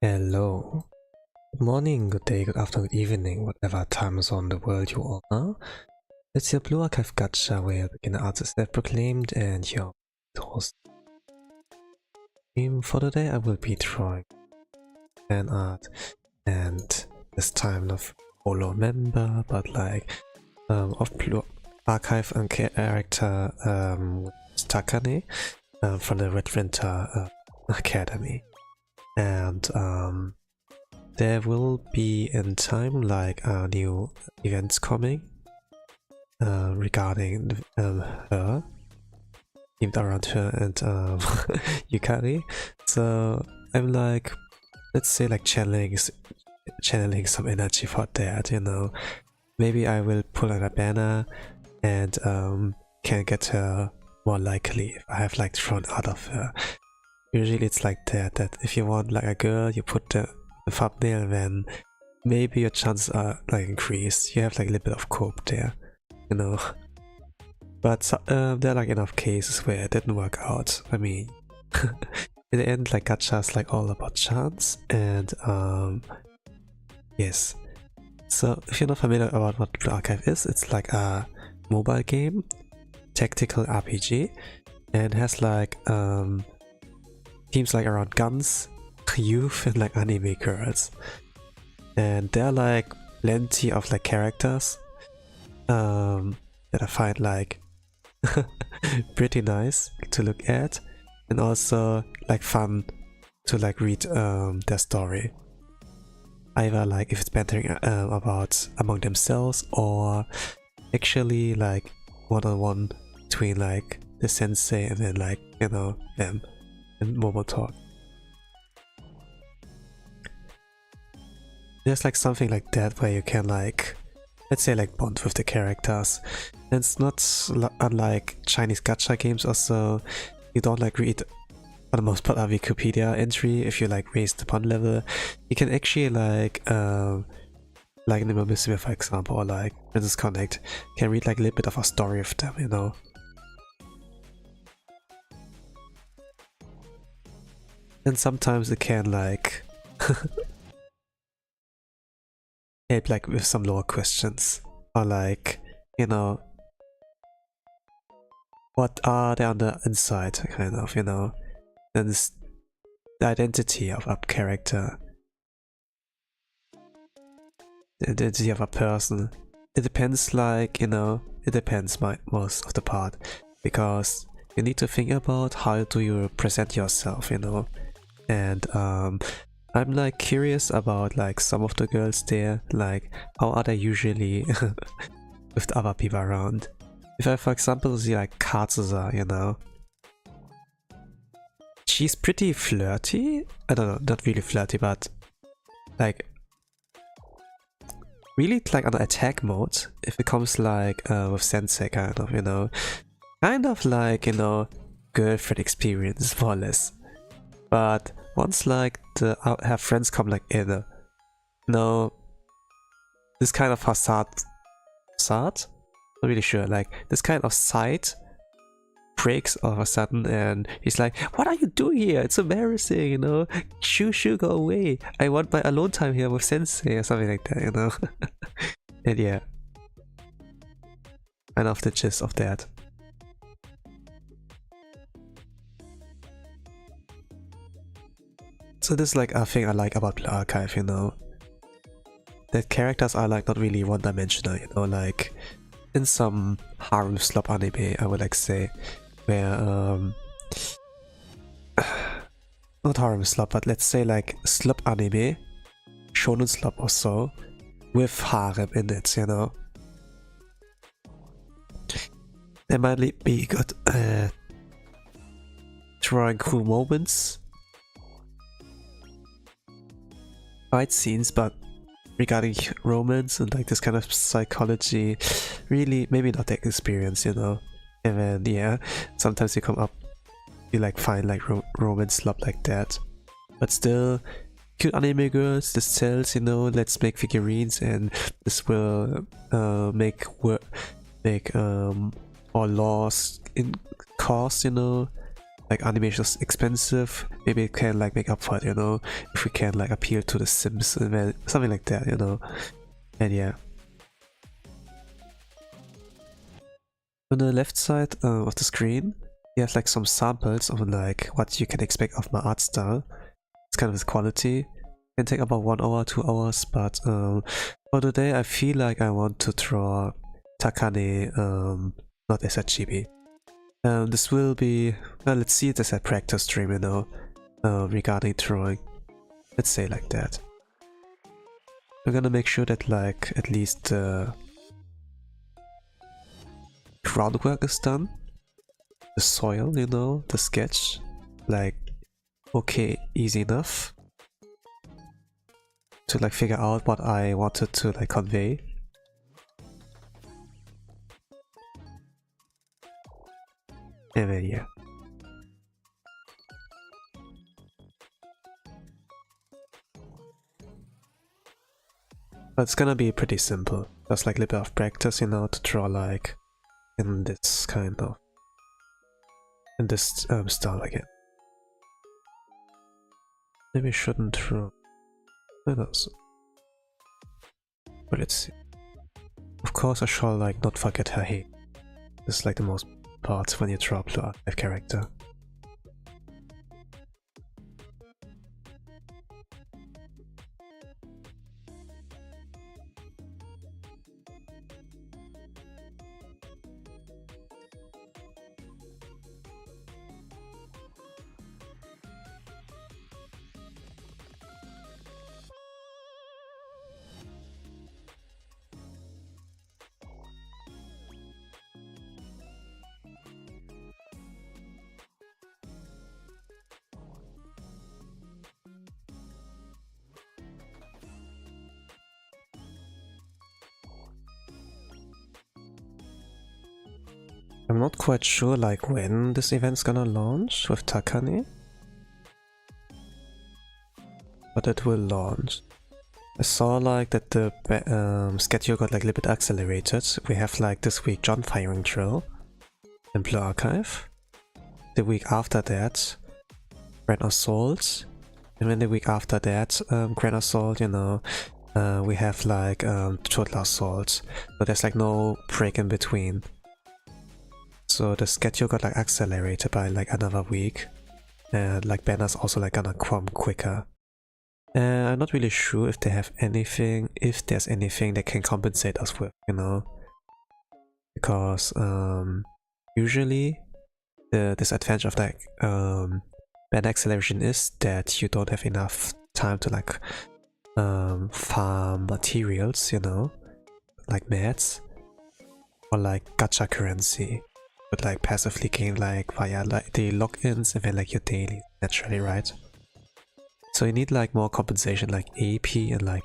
Hello. Good morning, good day, good afternoon, good evening, whatever time zone the world you are. It's your Blue Archive Gacha where beginner artists have proclaimed and your host. For today I will be drawing fan art and this time not follow member but like of Blue Archive and character Takane from the Red Winter Academy. And there will be in time like new events coming regarding her, themed around her and Yukari. So I'm like, let's say like channeling some energy for that, you know. Maybe I will pull out a banner and can get her more likely if I have like drawn out of her. Usually it's like that if you want like a girl, you put the thumbnail, then maybe your chances are like increased. You have like a little bit of cope there, you know. But there are like enough cases where it didn't work out. I mean, in the end, like gacha is like all about chance, and yes. So if you're not familiar about what Blue Archive is, it's like a mobile game, tactical RPG, and has like themes like around guns, youth, and like anime girls. And there are like plenty of like characters that I find like pretty nice to look at, and also like fun to like read their story. Either like if it's bantering about among themselves, or actually like one-on-one between like the sensei and then like, you know, them. And Momo talk. There's like something like that where you can like, let's say like bond with the characters. And it's not unlike Chinese gacha games also. You don't like read for the most part a Wikipedia entry if you like raise the pun level. You can actually like Nemo Musume for example, or like Princess Connect, can read like a little bit of a story of them, you know. And sometimes it can like help like with some lower questions, or like, you know, what are they on the inside, kind of, you know, and it's the identity of a character, the identity of a person. It depends, like, you know, it depends most of the part, because you need to think about how do you present yourself, you know. And I'm like curious about like some of the girls there, like how are they usually with the other people around. If I for example see like Katsuza, you know, she's pretty flirty. I don't know, not really flirty, but like really like on attack mode if it comes like with Sensei, kind of, you know, kind of like, you know, girlfriend experience more or less. But once like her friends come like in, you know, this kind of facade, not really sure, like this kind of side breaks all of a sudden, and he's like, what are you doing here? It's embarrassing, you know, shoo, go away, I want my alone time here with Sensei, or something like that, you know. And yeah, kind of the gist of that. So this is like a thing I like about Blue Archive, you know, that characters are like not really one-dimensional, you know, like in some harem slop anime, I would like say, where not harem slop, but let's say like slop anime, shonen slop or so, with harem in it, you know. There might be good drawing cool moments, fight scenes, but regarding romance and like this kind of psychology, really maybe not that experience, you know. And then yeah, sometimes you come up, you like find like romance slop like that, but still cute anime girls, this sells, you know. Let's make figurines and this will make more laws in cost, you know, like animation is expensive, maybe it can like make up for it, you know, if we can like appeal to the Sims and then something like that, you know. And yeah. On the left side of the screen, you have like some samples of like what you can expect of my art style. It's kind of the quality. It can take about 1 hour, 2 hours, but for today I feel like I want to draw Takane, not as a chibi. This will be, well, let's see it as a practice stream, you know, regarding drawing. Let's say like that. I'm gonna make sure that like at least the groundwork is done. The soil, you know, the sketch, like okay, easy enough to like figure out what I wanted to like convey. And then yeah. But it's gonna be pretty simple. Just like a little bit of practice, you know, to draw like in this kind of style again. Maybe I shouldn't draw. But let's see. Of course I shall like not forget her hair. This is like the most part when you draw a Blue Archive character. I'm not quite sure like when this event's gonna launch with Takane, but it will launch. I saw like that the schedule got like a little bit accelerated. We have like this week John firing drill in Blue Archive. The week after that, Grand Assault, and then the week after that, Grand Assault, you know, we have like Total Assault. So there's like no break in between. So the schedule got like accelerated by like another week, and like banners also like gonna come quicker. I'm not really sure if they have anything, if there's anything that can compensate us with, you know, because usually the disadvantage of like banner acceleration is that you don't have enough time to like farm materials, you know, like mats or like gacha currency. But like passively gain like via like the logins and then like your daily naturally, right? So you need like more compensation like AP and like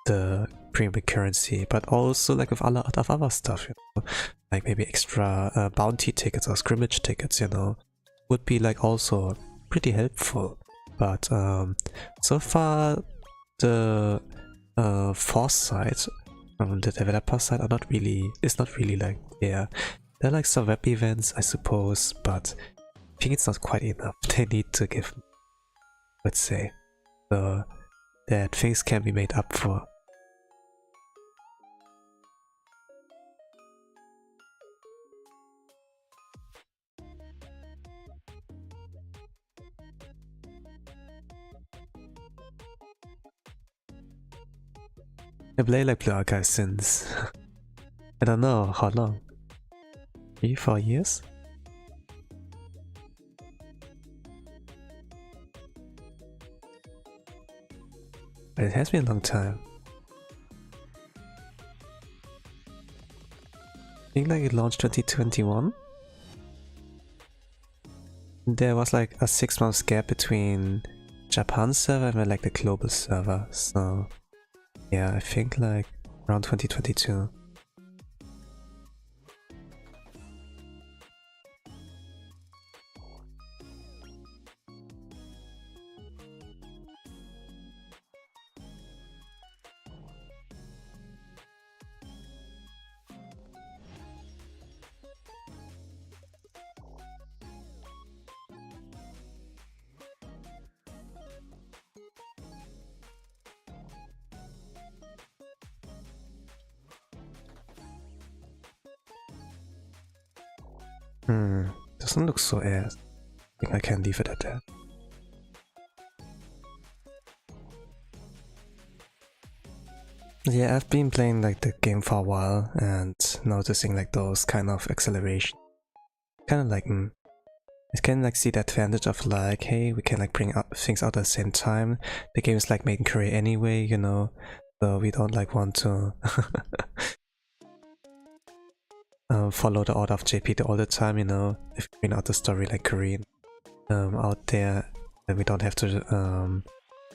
the premium currency, but also like with a lot of other stuff, you know, like maybe extra bounty tickets or scrimmage tickets, you know, would be like also pretty helpful. But so far the foresight from the developer side are not really, it's not really like there. There are like some web events, I suppose, but I think it's not quite enough. They need to give, let's say, that things can be made up for. I play like Blue Archive since I don't know how long. 3-4 years? But it has been a long time. I think like it launched 2021. There was like a 6-month gap between Japan server and like the global server, so yeah, I think like around 2022. Doesn't look so ass. I think I can leave it at that. Yeah, I've been playing like the game for a while and noticing like those kind of acceleration. Kind of like, I can like see the advantage of like, hey, we can like bring up things out at the same time. The game is like made in Korea anyway, you know, so we don't like want to follow the order of JP all the time, you know. If we bring out the story like Korean out there, then we don't have to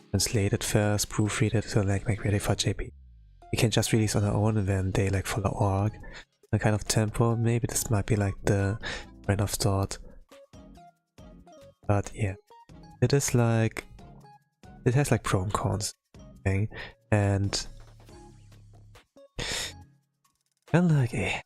translate it first, proofread it to like make ready for JP. We can just release on our own and then they like follow org. The kind of tempo, maybe this might be like the train of thought. But yeah, it is like, it has like pro and cons, okay? And I'm like, eh.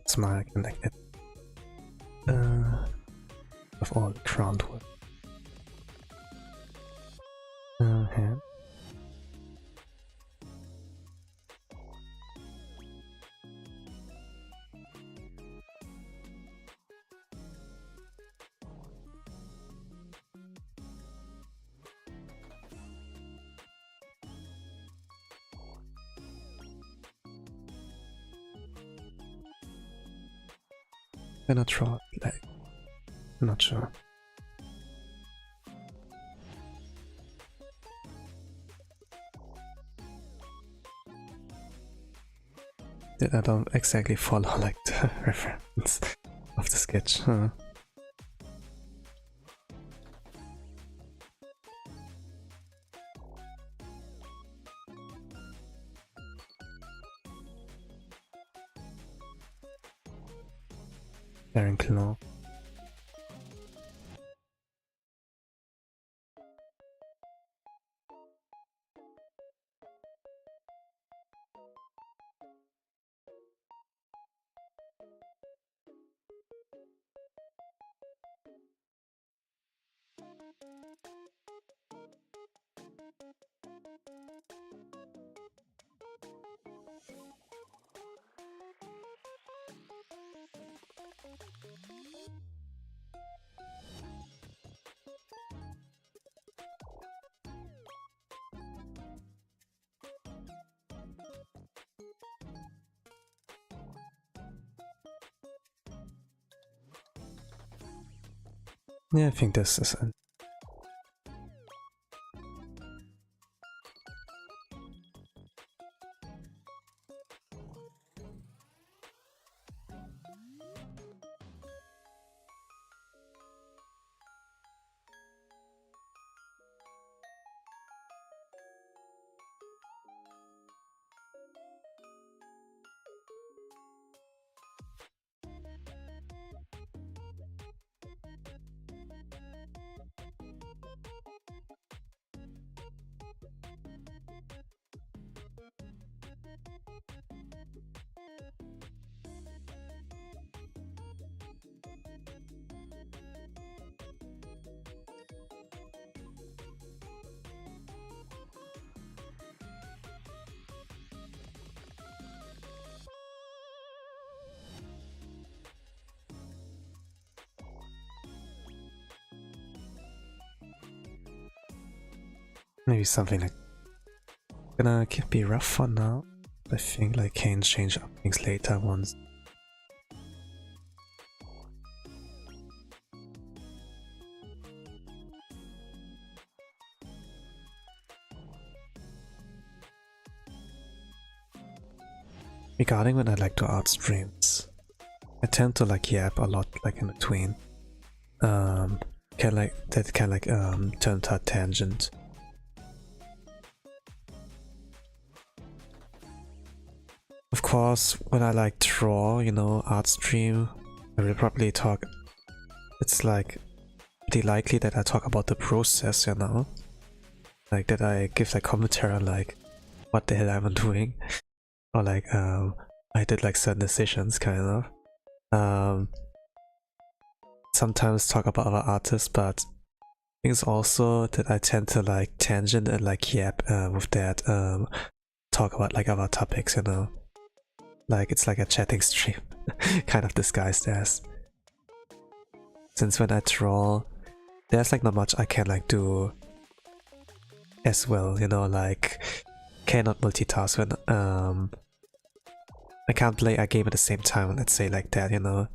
Smile and like it. Of all the groundwork. Hand. I'm not sure, like, I'm not sure. I don't exactly follow like the reference of the sketch. Very close. Yeah, I think this is it. Maybe something like gonna be rough for now. I think like can change up things later once. Regarding when I like to art streams, I tend to like yap a lot like in between. turn to a tangent. Of course, when I like draw, you know, art stream, I will probably talk. It's like pretty likely that I talk about the process, you know, like that I give like commentary on like what the hell I'm doing, or like I did like certain decisions, kind of. Sometimes talk about other artists, but things also that I tend to like tangent and like yap with that talk about like other topics, you know, like it's like a chatting stream kind of disguised as. Since when I draw, there's like not much I can like do as well, you know, like cannot multitask when I can't play a game at the same time, let's say like that, you know.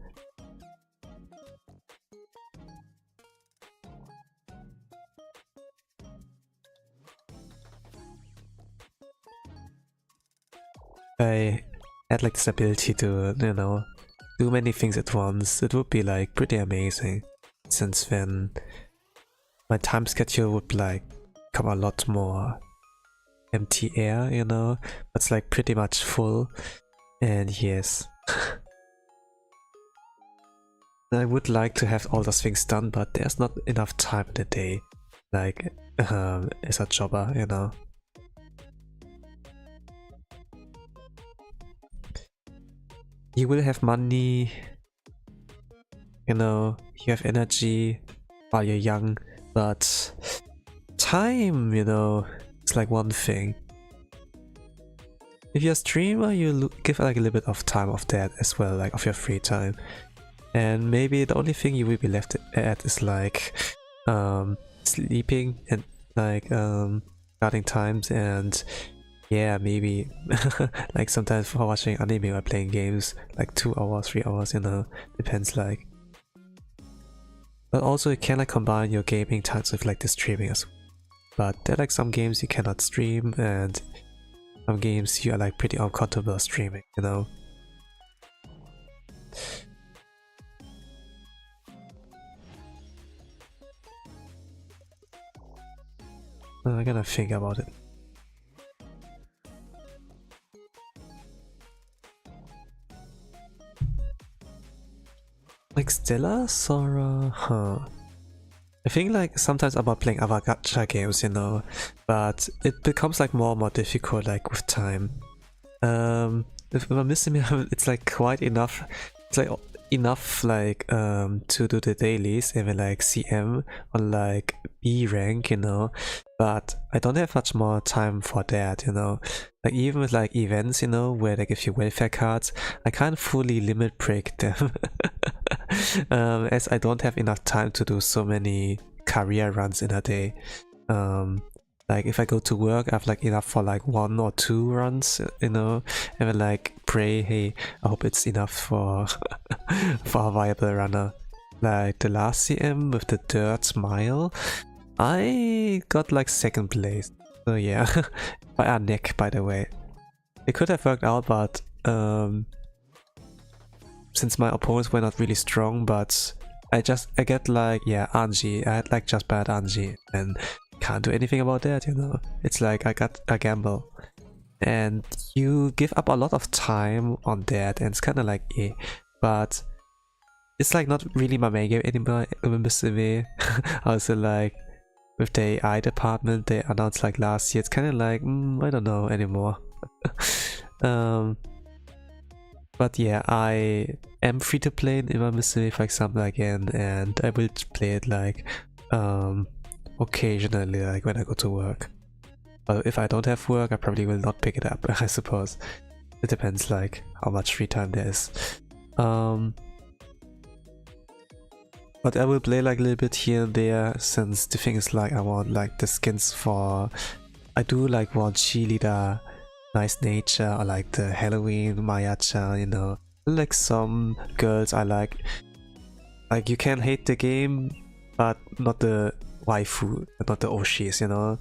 I had like this ability to, you know, do many things at once, it would be like pretty amazing, since then my time schedule would like become a lot more empty air, you know, it's like pretty much full. And yes, I would like to have all those things done, but there's not enough time in the day, like as a jobber, you know. You will have money, you know, you have energy while you're young, but time, you know, it's like one thing. If you're a streamer, you give like a little bit of time of that as well, like of your free time. And maybe the only thing you will be left at is like sleeping and like starting times, and yeah, maybe like sometimes for watching anime or playing games, like 2 hours, 3 hours, you know, depends like. But also you can like combine your gaming times with like the streaming as well. But there are like some games you cannot stream, and some games you are like pretty uncomfortable streaming, you know. I gotta think about it. Like Stellars or I think like sometimes about playing other gacha games, you know, but it becomes like more and more difficult like with time. If I'm missing me, it's like quite enough. It's like enough like to do the dailies, even like CM on like B rank, you know, but I don't have much more time for that, you know. Like even with like events, you know, where they give you welfare cards, I can't fully limit break them. As I don't have enough time to do so many career runs in a day. Like if I go to work, I have like enough for like 1 or 2 runs, you know, and then like pray, hey, I hope it's enough for for a viable runner. Like the last CM with the dirt mile, I got like 2nd place. So yeah, by a neck, by the way. It could have worked out, but since my opponents were not really strong, but I get like, yeah, Anji. I had like just bad Anji and can't do anything about that, you know. It's like I got a gamble. And you give up a lot of time on that, and it's kinda like but it's like not really my main game anymore. Also like with the AI department they announced like last year, it's kinda like I don't know anymore. But yeah, I am free to play in Imamisumi, for example, again, and I will play it like occasionally, like when I go to work. But if I don't have work, I probably will not pick it up, I suppose. It depends like how much free time there is. But I will play like a little bit here and there, since the thing is like I want like the skins for... I do like want cheerleader, nice nature, or like the Halloween Maya-chan, you know. Like some girls I like you can hate the game, but not the waifu, not the oshis, you know.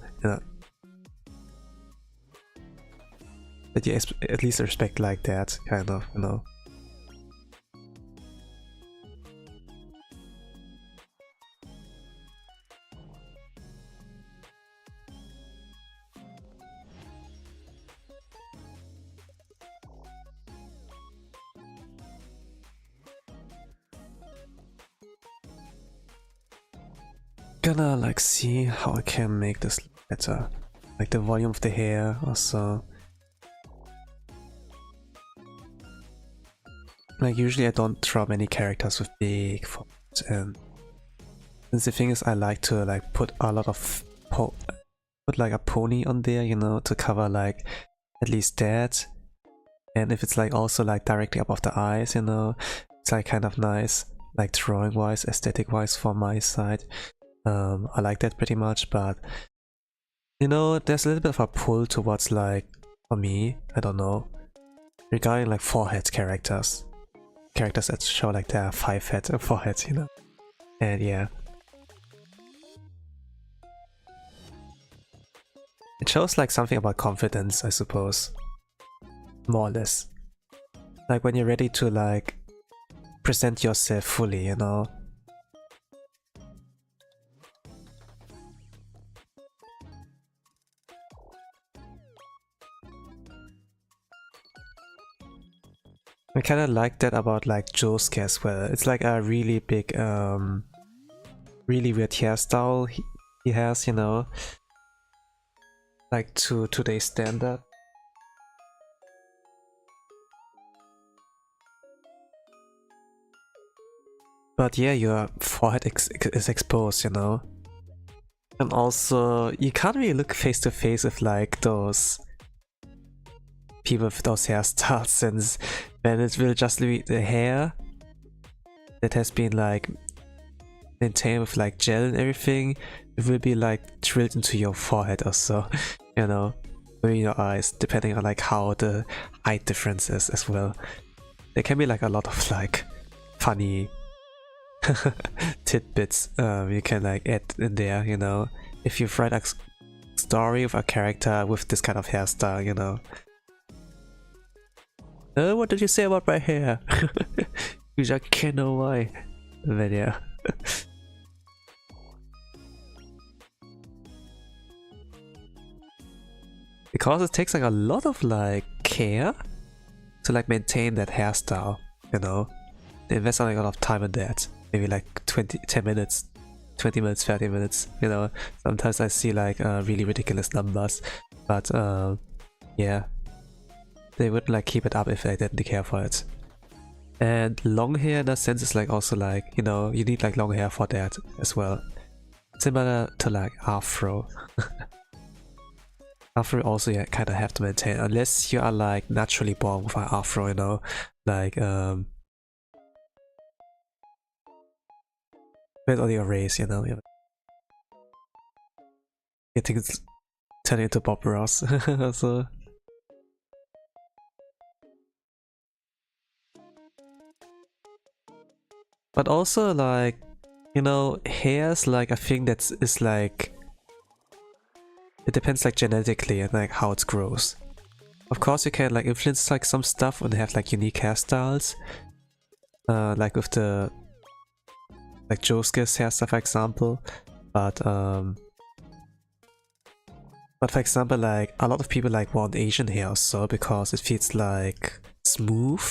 But yeah, at least respect like that, kind of, you know. gonna like see how I can make this better. Like the volume of the hair also. Like usually I don't draw many characters with big fonts, and since the thing is I like to like put a lot of put like a pony on there, you know, to cover like at least that. And if it's like also like directly above the eyes, you know, it's like kind of nice, like drawing wise, aesthetic wise for my side. I like that pretty much, but you know, there's a little bit of a pull towards like, for me, I don't know, regarding like forehead characters that show like their 5 foreheads, you know. And yeah, it shows like something about confidence, I suppose, more or less. Like when you're ready to like present yourself fully, you know. I kind of like that about like Josuke as well. It's like a really big, really weird hairstyle he has, you know, like to today's standard. But yeah, your forehead is exposed, you know. And also, you can't really look face to face with like those people with those hairstyles, since then it will just be the hair that has been like maintained with like gel and everything. It will be like drilled into your forehead or so, you know, or in your eyes, depending on like how the height difference is as well. There can be like a lot of like funny tidbits you can like add in there, you know, if you write a story of a character with this kind of hairstyle, you know. What did you say about my hair? Because I can't know why. But yeah. Because it takes like a lot of like care to like maintain that hairstyle, you know. They invest like a lot of time in that. Maybe like 10 minutes, 20 minutes, 30 minutes, you know. Sometimes I see like really ridiculous numbers, but yeah, they would like keep it up if they didn't care for it. And long hair in a sense is like also like, you know, you need like long hair for that as well. Similar to like afro. Afro also you kind of have to maintain, unless you are like naturally born with an afro, you know, like with all your race, you know. I think it's turning into Bob Ross. So but also like, you know, hair is like a thing that is like, it depends like genetically and like how it grows. Of course you can like influence like some stuff and have like unique hairstyles, like with the like Josuke's hairstyle for example, but for example like a lot of people like want Asian hair also because it feels like smooth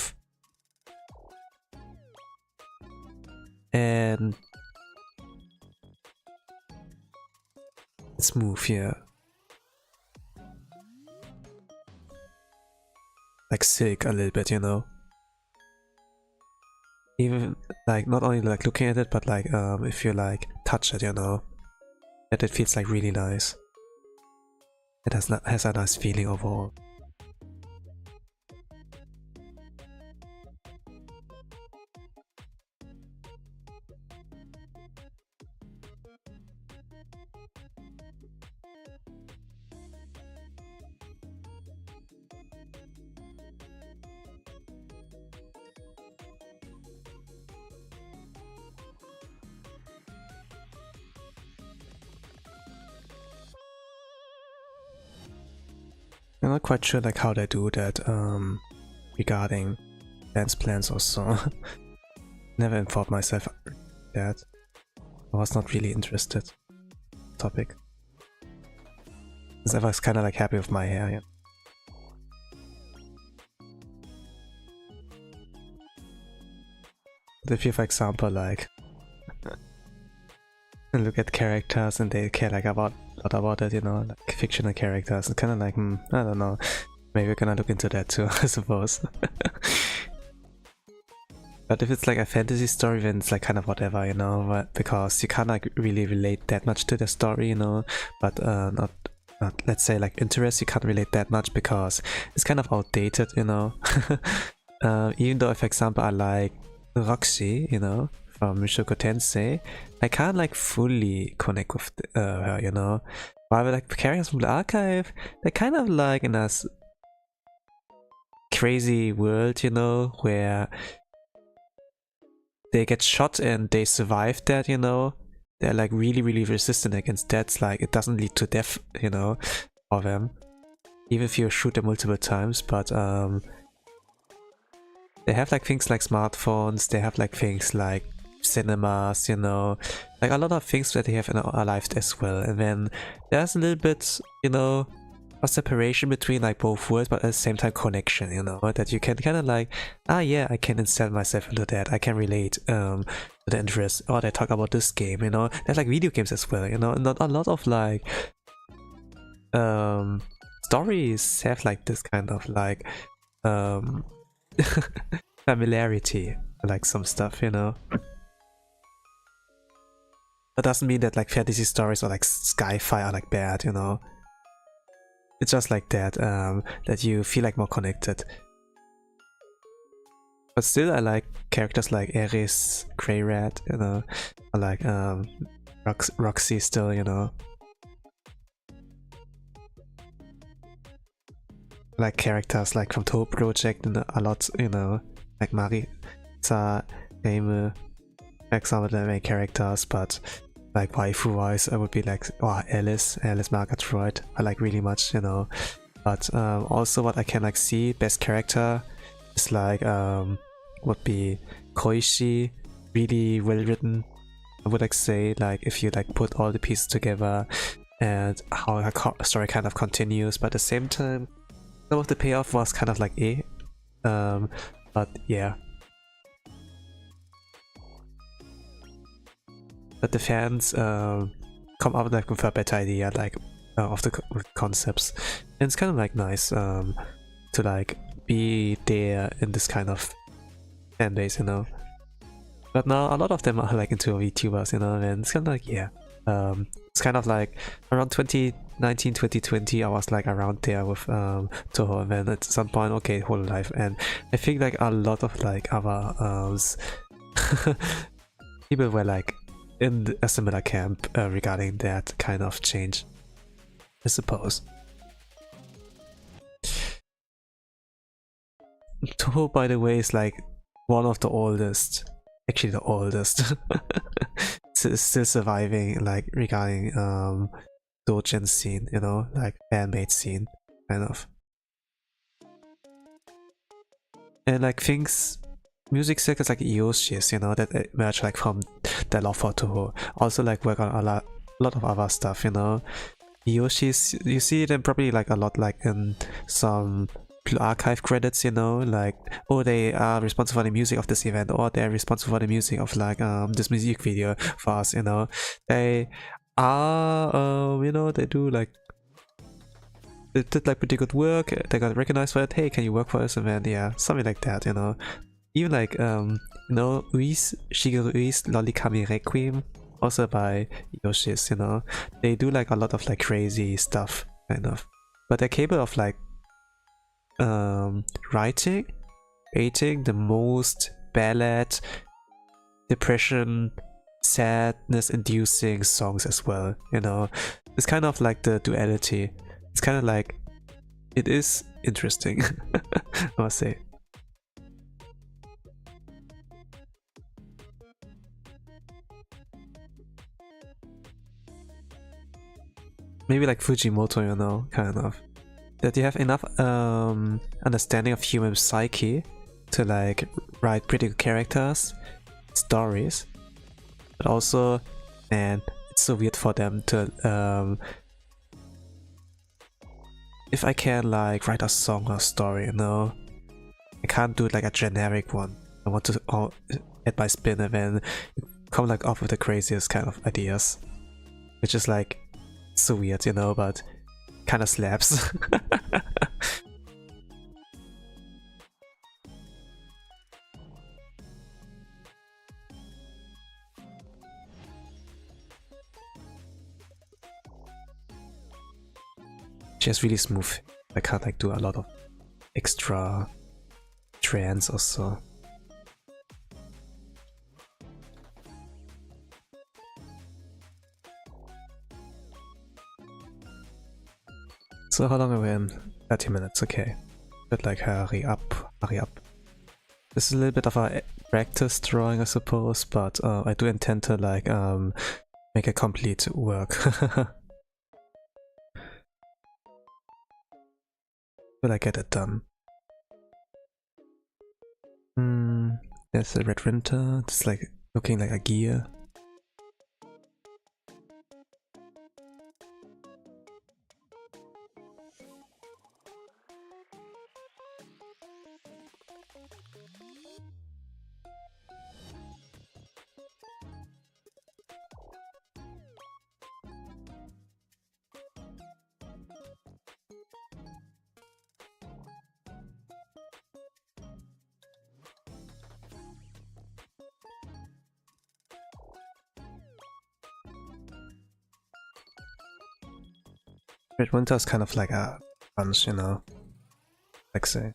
and smooth, yeah. Like silk a little bit, you know. Even like not only like looking at it, but like if you like touch it, you know, that it feels like really nice. It has a nice feeling overall. I'm not quite sure like how they do that regarding dance plans or so. Never informed myself that. I was not really interested in the topic. Because I was kind of like happy with my hair, yeah. But if you, for example, like look at characters and they care like about a lot about it, you know, like fictional characters. It's kind of like, I don't know. Maybe we're gonna look into that too, I suppose. But if it's like a fantasy story, then it's like kind of whatever, you know, but because you can't like really relate that much to the story, you know. But not let's say like interest, you can't relate that much because it's kind of outdated, you know. Even though, for example, I like Roxy, you know, from Mushoku Tensei, I can't like fully connect with her, you know. While like characters from the archive, they're kind of like in a crazy world, you know, where they get shot and they survive that, you know. They're like really resistant against that. Like it doesn't lead to death, you know, for them. Even if you shoot them multiple times, but they have like things like smartphones, they have like things like cinemas, you know, like a lot of things that they have in our life as well. And then there's a little bit, you know, a separation between like both worlds, but at the same time connection, you know, that you can kind of like, yeah, I can insert myself into that, I can relate to the interest. Oh, they talk about this game, you know. There's like video games as well, you know. Not a lot of like stories have like this kind of like familiarity, like some stuff, you know. That doesn't mean that like fantasy stories or like sci-fi are like bad, you know. It's just like that, that you feel like more connected. But still, I like characters like Eris, Grey Rat, you know. I like Roxy still, you know. I like characters like from Toho Project and a lot, you know, like Marisa, Reime, like some of the main characters, but like waifu wise, I would be like, oh, Alice Margatroyd, I like really much, you know. But also what I can like see, best character is like would be Koichi, really well written. I would like say, like if you like put all the pieces together and how a story kind of continues, but at the same time some of the payoff was kind of like but yeah. But the fans come up like with a better idea, like of the concepts, and it's kind of like nice to like be there in this kind of fan base, you know. But now a lot of them are like into VTubers, you know, and it's kind of like, yeah, it's kind of like around 2019, 2020, I was like around there with Toho, and then at some point, okay, whole life, and I think like a lot of like other people were like in a similar camp regarding that kind of change, I suppose. Toho, by the way, is like one of the oldest, actually the oldest, still surviving like regarding doujin scene, you know, like fan-made scene, kind of. And like things, music circles like Yoshi's, you know, that emerge like from the love for Toho. Also like work on a lot of other stuff, you know. Yoshi's, you see them probably like a lot like in some archive credits, you know, like, oh, they are responsible for the music of this event, or they're responsible for the music of like this music video for us, you know. They are you know, they do like, they did like pretty good work, they got recognized for it. Hey, can you work for us? And then yeah, something like that, you know. Even like you know, Shigeru Ui's Lollikami Requiem, also by Yoshi's, you know. They do like a lot of like crazy stuff, kind of, but they're capable of like creating the most ballad, depression, sadness inducing songs as well, you know. It's kind of like the duality. It's kind of like, it is interesting, I must say. Maybe like Fujimoto, you know, kind of. That you have enough understanding of human psyche to like write pretty good characters, stories, but also, man, it's so weird for them to if I can like write a song or story, you know, I can't do like a generic one. I want to add my spin and then come like up with the craziest kind of ideas. which is like so weird, you know, but kind of slaps. She has really smooth. I can't like do a lot of extra trends or so. So how long are we in? 30 minutes, okay. But like hurry up, hurry up. This is a little bit of a practice drawing, I suppose, but I do intend to like make a complete work. Will I get it done? There's a red winter, it's like looking like a gear. Red winter is kind of like a bunch, you know, like say.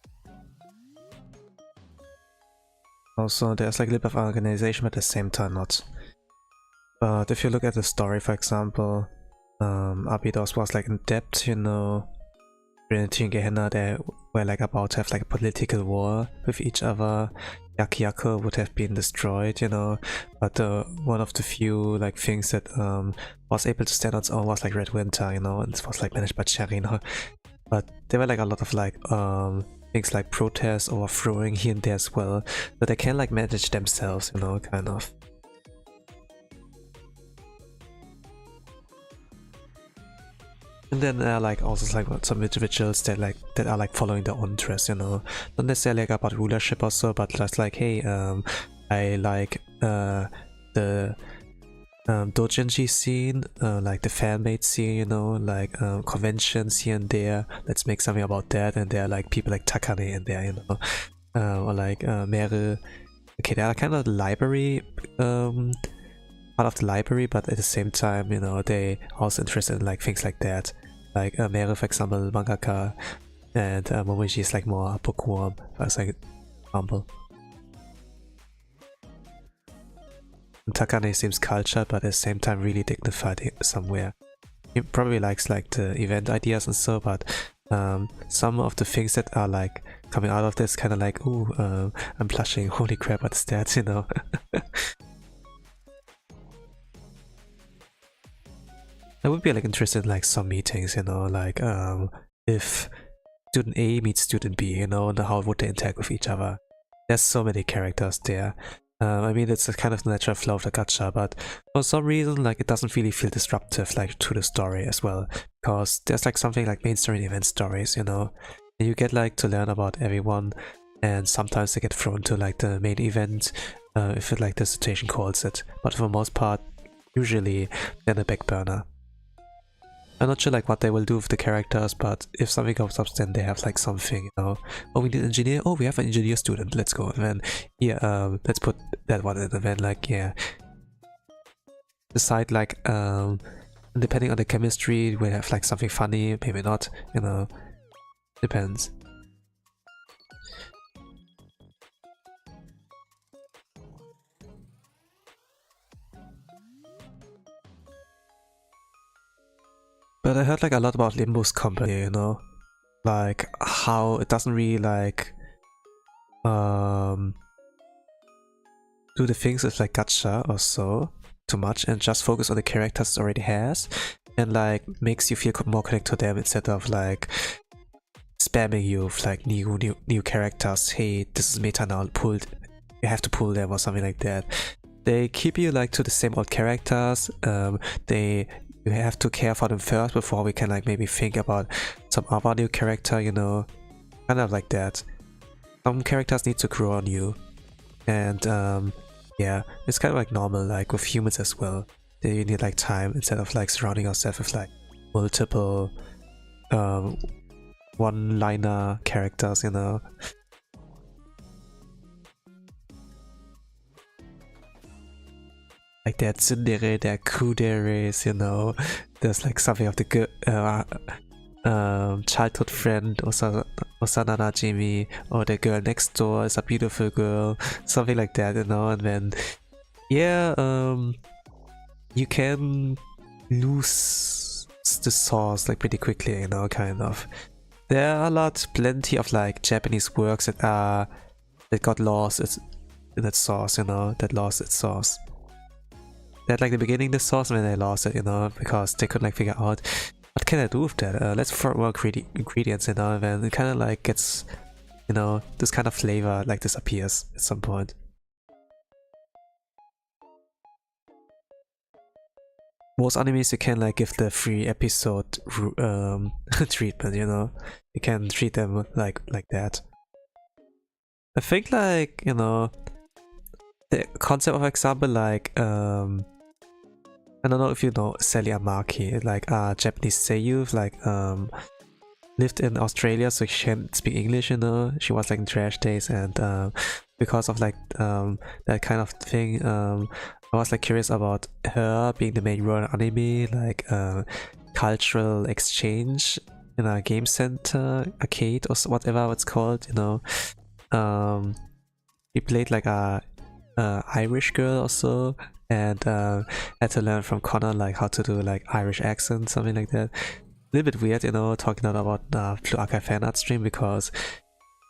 Also, there's like a little bit of organization, but at the same time not. But if you look at the story, for example, Abydos was like in debt, you know. Trinity and Gehenna, they were like about to have like a political war with each other. Yakyako would have been destroyed, you know, but one of the few like things that was able to stand on its own was like Red Winter, you know, and it was like managed by Cherry, you know. But there were like a lot of like things like protests, overthrowing here and there as well, but they can like manage themselves, you know, kind of. And then there are like also like some individuals that are like following their own interests, you know, not necessarily like about rulership or so, but just like, hey, I like the doujinshi scene, like the fan-made scene, you know, like conventions here and there. Let's make something about that. And there are like people like Takane in there, you know, or like Meru. Okay, they are kind of the library, part of the library, but at the same time, you know, they also interested in like things like that. Like Meru, for example, mangaka, and Momoichi is like more a bookworm, as like example. And Takane seems cultured, but at the same time really dignified somewhere. He probably likes like the event ideas and so, but some of the things that are like coming out of this kind of like, ooh, I'm blushing, holy crap, what's that, you know? I would be like interested in like some meetings, you know, like if student A meets student B, you know, and how would they interact with each other. There's so many characters there. I mean, it's a kind of natural flow of the gacha, but for some reason, like it doesn't really feel disruptive like to the story as well, because there's like something like main story and event stories, you know, and you get like to learn about everyone, and sometimes they get thrown to like the main event if it like the situation calls it, but for the most part, usually they're the back burner. I'm not sure like what they will do with the characters, but if something comes up, then they have like something, you know. Oh, we need an engineer. Oh, we have an engineer student. Let's go. And then yeah, let's put that one in. And then like yeah, decide like depending on the chemistry, we have like something funny, maybe not. You know, depends. But I heard like a lot about Limbo's company, you know, like how it doesn't really like do the things with like gacha or so too much, and just focus on the characters it already has, and like makes you feel more connected to them instead of like spamming you with like new characters. Hey, this is meta now, pulled. You have to pull them or something like that. They keep you like to the same old characters. You have to care for them first before we can like maybe think about some other new character, you know, kind of like that. Some characters need to grow on you, and yeah, it's kind of like normal like with humans as well. you need like time instead of like surrounding yourself with like multiple one-liner characters, you know. Like that tsundere, that kuderes, you know. There's like something of the good childhood friend, Osanana Jimmy, or the girl next door is a beautiful girl, something like that, you know. And then yeah, you can lose the source like pretty quickly, you know, kind of. There are plenty of like Japanese works that got lost in its source, you know, that lost its source. They had like the beginning the source and then they lost it, you know, because they couldn't like figure out what can I do with that. Let's throw more ingredients, you know, and then it kind of like gets, you know, this kind of flavor like disappears at some point. Most animes you can like give the 3-episode treatment, you know. You can treat them like that. I think like, you know, the concept of example like I don't know if you know Sally Amaki, like Japanese seiyuu, like lived in Australia, so she can't speak English, you know. She was like in trash days, and because of like that kind of thing, I was like curious about her being the main role in anime, like cultural exchange in a game center, arcade, or whatever it's called, you know. He played like a Irish girl or so, and had to learn from Connor like how to do like Irish accent, something like that. A little bit weird, you know, talking about the Blue Archive fan art stream, because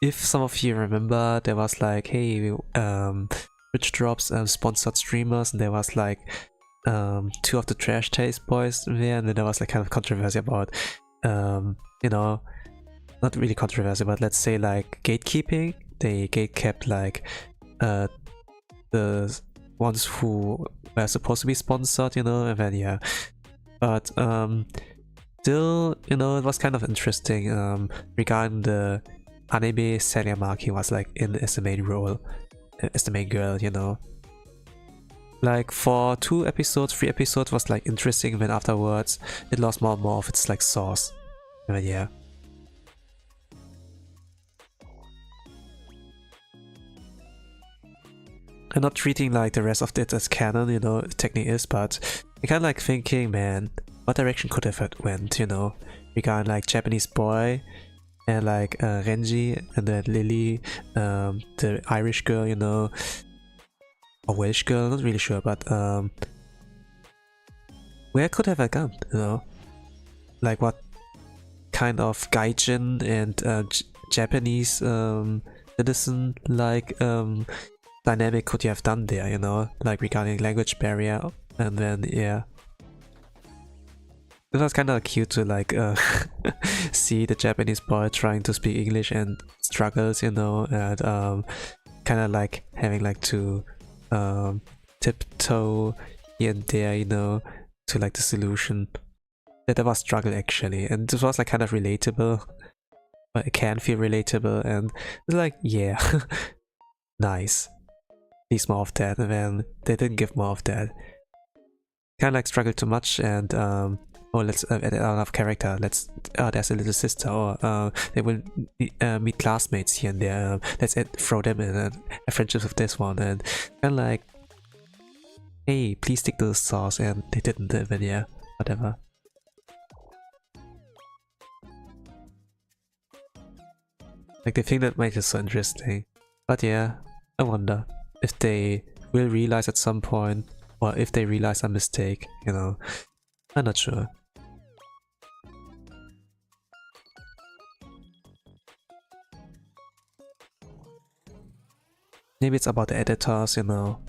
if some of you remember, there was like, hey, Rich Drops sponsored streamers, and there was like 2 of the Trash Taste boys there, and then there was like kind of controversy about you know, not really controversy, but let's say like gatekeeping. They gatekept like the ones who were supposed to be sponsored, you know, and then yeah. But still, you know, it was kind of interesting regarding the anime Sally Amaki was like in as the main role, as the main girl, you know. Like for 2 episodes, 3 episodes was like interesting, then afterwards it lost more and more of its like source. And then, yeah. I'm not treating like the rest of it as canon, you know, it technically is, but I kind of like thinking, man, what direction could have it went, you know, regarding like Japanese boy and like Renji and then Lily, the Irish girl, you know, or Welsh girl, not really sure, but where could have I gone, you know, like what kind of gaijin and Japanese citizen like dynamic could you have done there, you know, like regarding language barrier, and then yeah. It was kind of cute to like see the Japanese boy trying to speak English and struggles, you know, and kind of like having like to tiptoe here and there, you know, to like the solution. That was struggle actually, and this was like kind of relatable. But it can feel relatable, and it's like, yeah, nice. Please more of that, and then they didn't give more of that. Kind of like struggled too much, and oh, let's add another character. Let's there's a little sister, or they will meet classmates here and there. Let's throw them in a friendship with this one, and kind of like, hey, please stick to the source, and they didn't. Then yeah, whatever. Like the thing that makes it so interesting, but yeah, I wonder if they will realize at some point, or if they realize a mistake, you know. I'm not sure. Maybe it's about the editors, you know.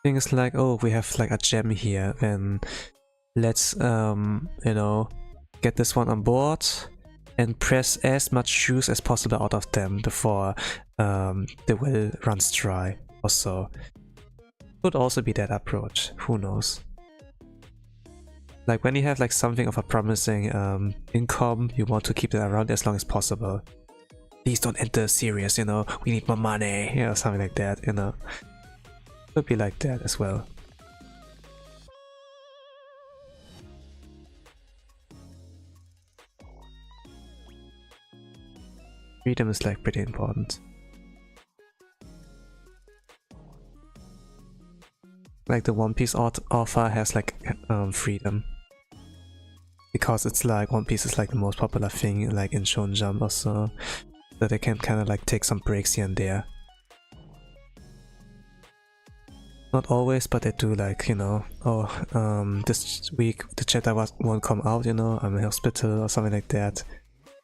Things like, oh, we have like a gem here, and let's you know, get this one on board and press as much juice as possible out of them before the well runs dry or so. Could also be that approach, who knows. Like when you have like something of a promising income, you want to keep it around as long as possible. Please don't enter serious, you know, we need more money, you know, something like that, you know. Could be like that as well. Freedom is like pretty important. Like the One Piece author has like freedom. Because it's like One Piece is like the most popular thing like in Shonen Jump or so. So they can kind of like take some breaks here and there. Not always, but they do, like, you know, oh, this week the chapter won't come out, you know, I'm in hospital or something like that.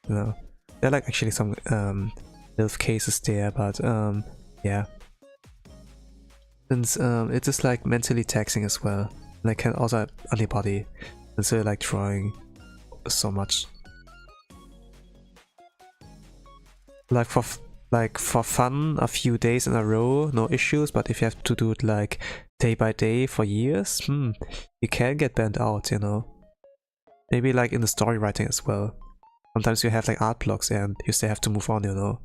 You know, there are like actually some little cases there, but yeah. Since it is like mentally taxing as well. And I can also on the body. And so like drawing so much. Like for fun, a few days in a row, no issues, but if you have to do it like day by day for years, you can get burnt out, you know. Maybe like in the story writing as well. Sometimes you have like art blocks and you still have to move on, you know.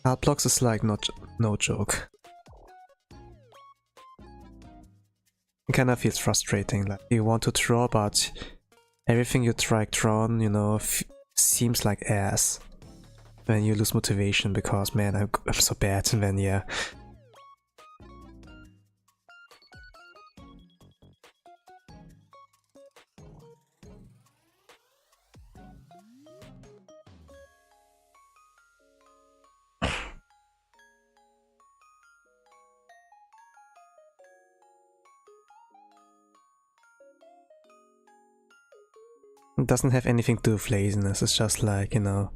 Art blocks is like no joke. It kind of feels frustrating, like you want to draw but everything you try drawn, you know, seems like ass. When you lose motivation because, man, I'm so bad, and then yeah. It doesn't have anything to do with laziness, it's just like, you know,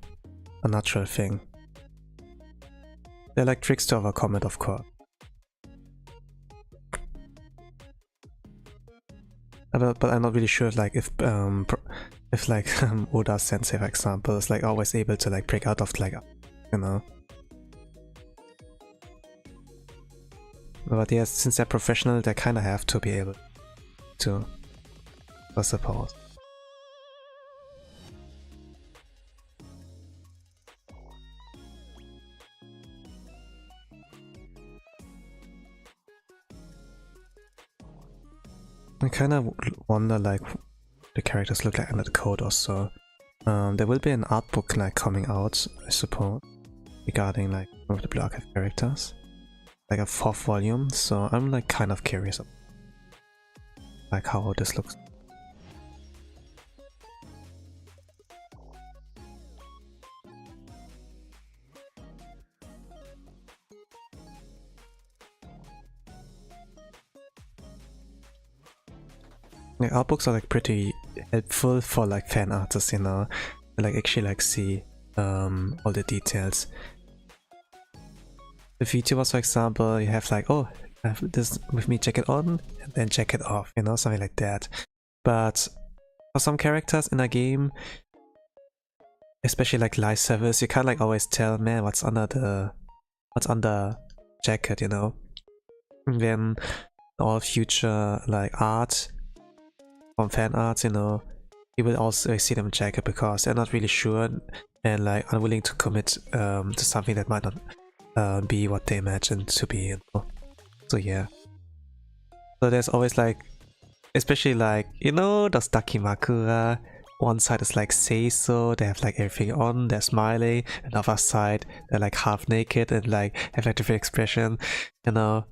a natural thing. They're like tricks to overcome it, of course. But I'm not really sure, like, if like Oda Sensei, for example, is like always able to like break out of like, you know. But yes, since they're professional, they kind of have to be able to, I suppose. I kind of wonder like the characters look like under the code or so. There will be an art book like coming out, I suppose, regarding like one of the Blue Archive characters, like a 4th volume. So I'm like kind of curious about, like, how this looks. Like art books are like pretty helpful for like fan artists, you know, like actually like see all the details. The VTubers, for example, you have like, oh, I have this with me, check it on, and then check it off, you know, something like that. But for some characters in a game, especially like live service, you can't like always tell, man, what's under jacket, you know. And then all future like art from fan arts, you know, you will also see them check it because they're not really sure and like unwilling to commit to something that might not be what they imagine to be, you know. So yeah. So there's always like, especially like, you know, those Dakimakura, one side is like Seiso, they have like everything on, they're smiling, and the other side they're like half naked and like have like different expression, you know.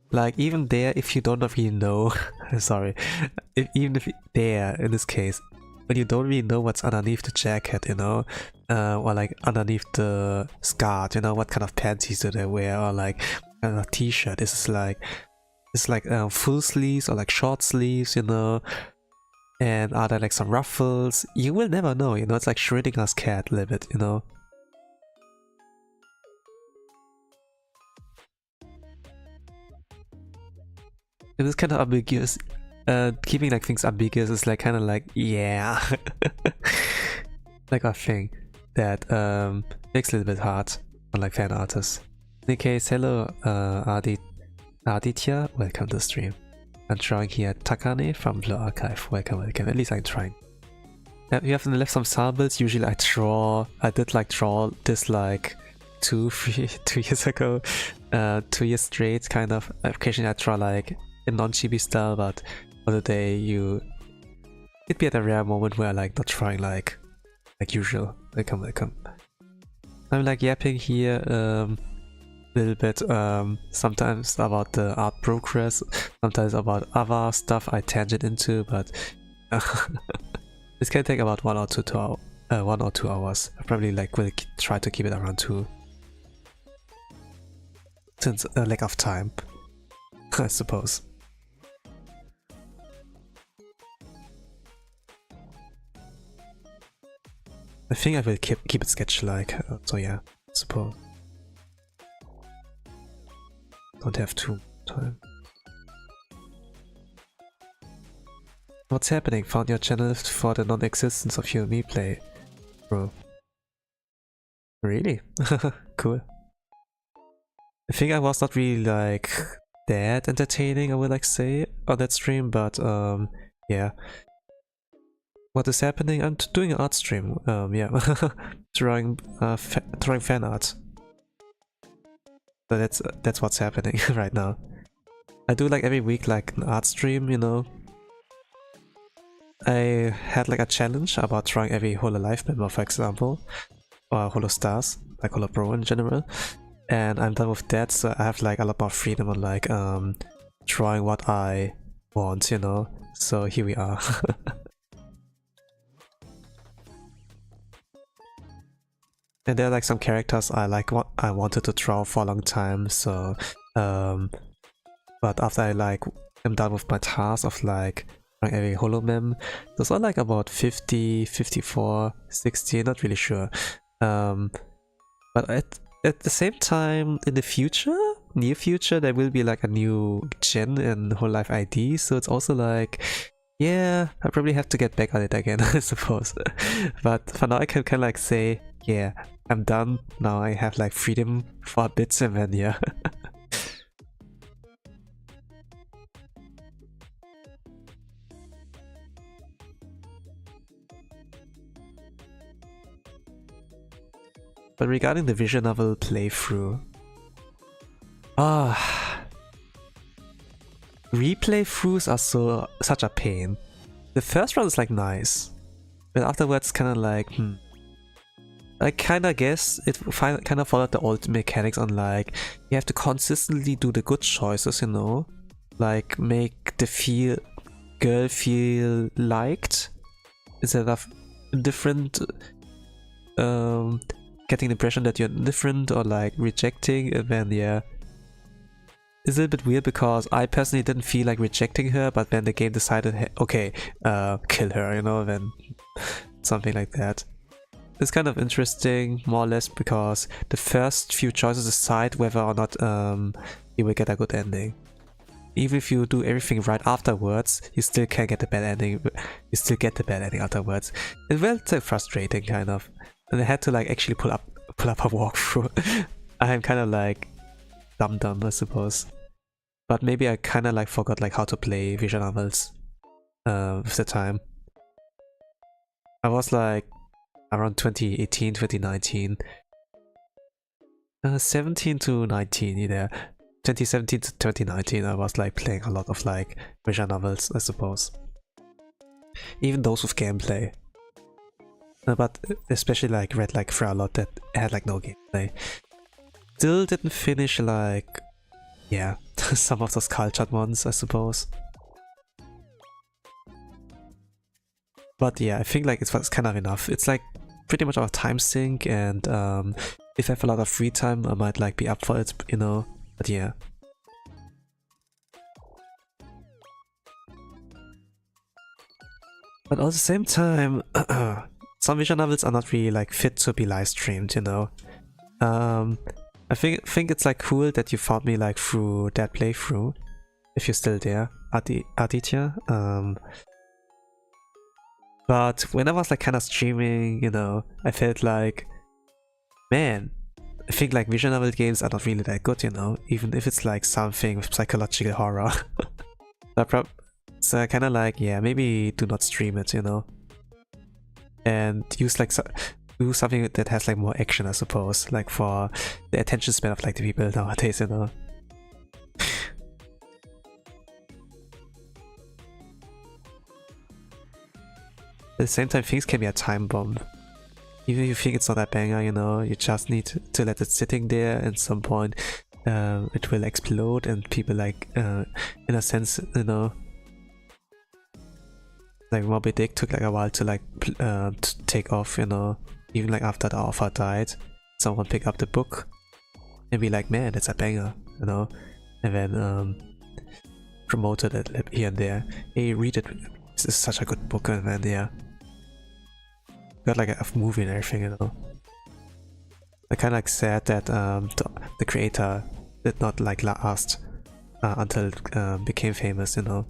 Like even there, if you don't really know, sorry, even if there, in this case, when you don't really know what's underneath the jacket, you know, or like underneath the skirt, you know, what kind of panties do they wear, or like a t-shirt, it's like full sleeves or like short sleeves, you know, and are there like some ruffles? You will never know, you know, it's like Schrödinger's cat a little bit, you know. It is kind of ambiguous. Keeping like things ambiguous is like kind of like, yeah, like a thing that makes it a little bit hard on like fan artists. In any case, hello Aditya, welcome to the stream. I'm drawing here Takane from the archive. Welcome, welcome. At least I'm trying. You have left some samples. Usually I did like draw this like 2 years ago, 2 years straight kind of. Occasionally I draw like in non-chibi style, but for the day it'd be at a rare moment where I like not drawing like usual. Welcome, welcome. I'm like yapping here a little bit sometimes about the art progress, sometimes about other stuff I tangent into, but this can take about 1 or 2 hours. I probably like will try to keep it around 2 since a lack of time, I suppose. I think I will keep it sketch-like, so yeah, I suppose. Don't have too much time. What's happening? Found your channel for the non-existence of your me play, bro. Really? Cool. I think I was not really like that entertaining, I would like say, on that stream, but yeah. What is happening? I'm doing an art stream. Yeah, drawing fan art. So that's what's happening right now. I do like every week like an art stream, you know. I had like a challenge about drawing every Hololive member, for example, or Holo Stars, like Holo Pro in general. And I'm done with that, so I have like a lot more freedom on like drawing what I want, you know. So here we are. And there are like some characters I like what I wanted to draw for a long time, so but after I like am done with my task of like drawing every holomem, those are like about 50, 54, 60, not really sure. But at the same time, in the future, near future, there will be like a new gen in Hololive ID, so it's also like, yeah, I probably have to get back on it again, I suppose. But for now I can kind of like say, yeah, I'm done, now I have like freedom for a bit, and then yeah. But regarding the visual novel playthrough, replay-throughs are such a pain. The first run is like nice, but afterwards kind of like, I kind of guess it kind of followed the old mechanics on like, you have to consistently do the good choices, you know? Like make the girl feel liked instead of different, getting the impression that you're different or like rejecting, and then yeah. It's a little bit weird because I personally didn't feel like rejecting her, but then the game decided, hey, okay, kill her, you know, then something like that. It's kind of interesting, more or less, because the first few choices decide whether or not you will get a good ending. Even if you do everything right afterwards, you still can't get the bad ending. You still get the bad ending afterwards. It's very frustrating, kind of. And I had to like actually pull up a walkthrough. I'm kind of like dumb, I suppose. But maybe I kind of like forgot like how to play visual novels with the time. I was like around 2018, 2019, 17 to 19, yeah. 2017 to 2019, I was like playing a lot of like visual novels, I suppose. Even those with gameplay. But especially like read like for a lot that had like no gameplay. Still didn't finish like, yeah, some of those cultured ones, I suppose. But yeah, I think like it's kind of enough. It's like pretty much our time sink, and if I have a lot of free time, I might like be up for it, you know. But yeah. But at the same time, some visual novels are not really like fit to be live streamed, you know. I think it's like cool that you found me like through that playthrough. if you're still there, Aditya. But when I was like kind of streaming, you know, I felt like, man, I think like visual novel games are not really that good, you know, even if it's like something with psychological horror. So I kind of like, yeah, maybe do not stream it, you know, and use like do something that has like more action, I suppose, like for the attention span of like the people nowadays, you know. At the same time, things can be a time bomb. Even if you think it's not a banger, you know, you just need to let it sitting there, and at some point it will explode, and people like, in a sense, you know, like Moby Dick took like a while to like to take off, you know, even like after the author died, someone pick up the book and be like, man, that's a banger, you know, and then promoted it here and there. Hey, read it, this is such a good book, and then yeah, got like a movie and everything, you know. I kind of like sad that the creator did not like last until it became famous, you know.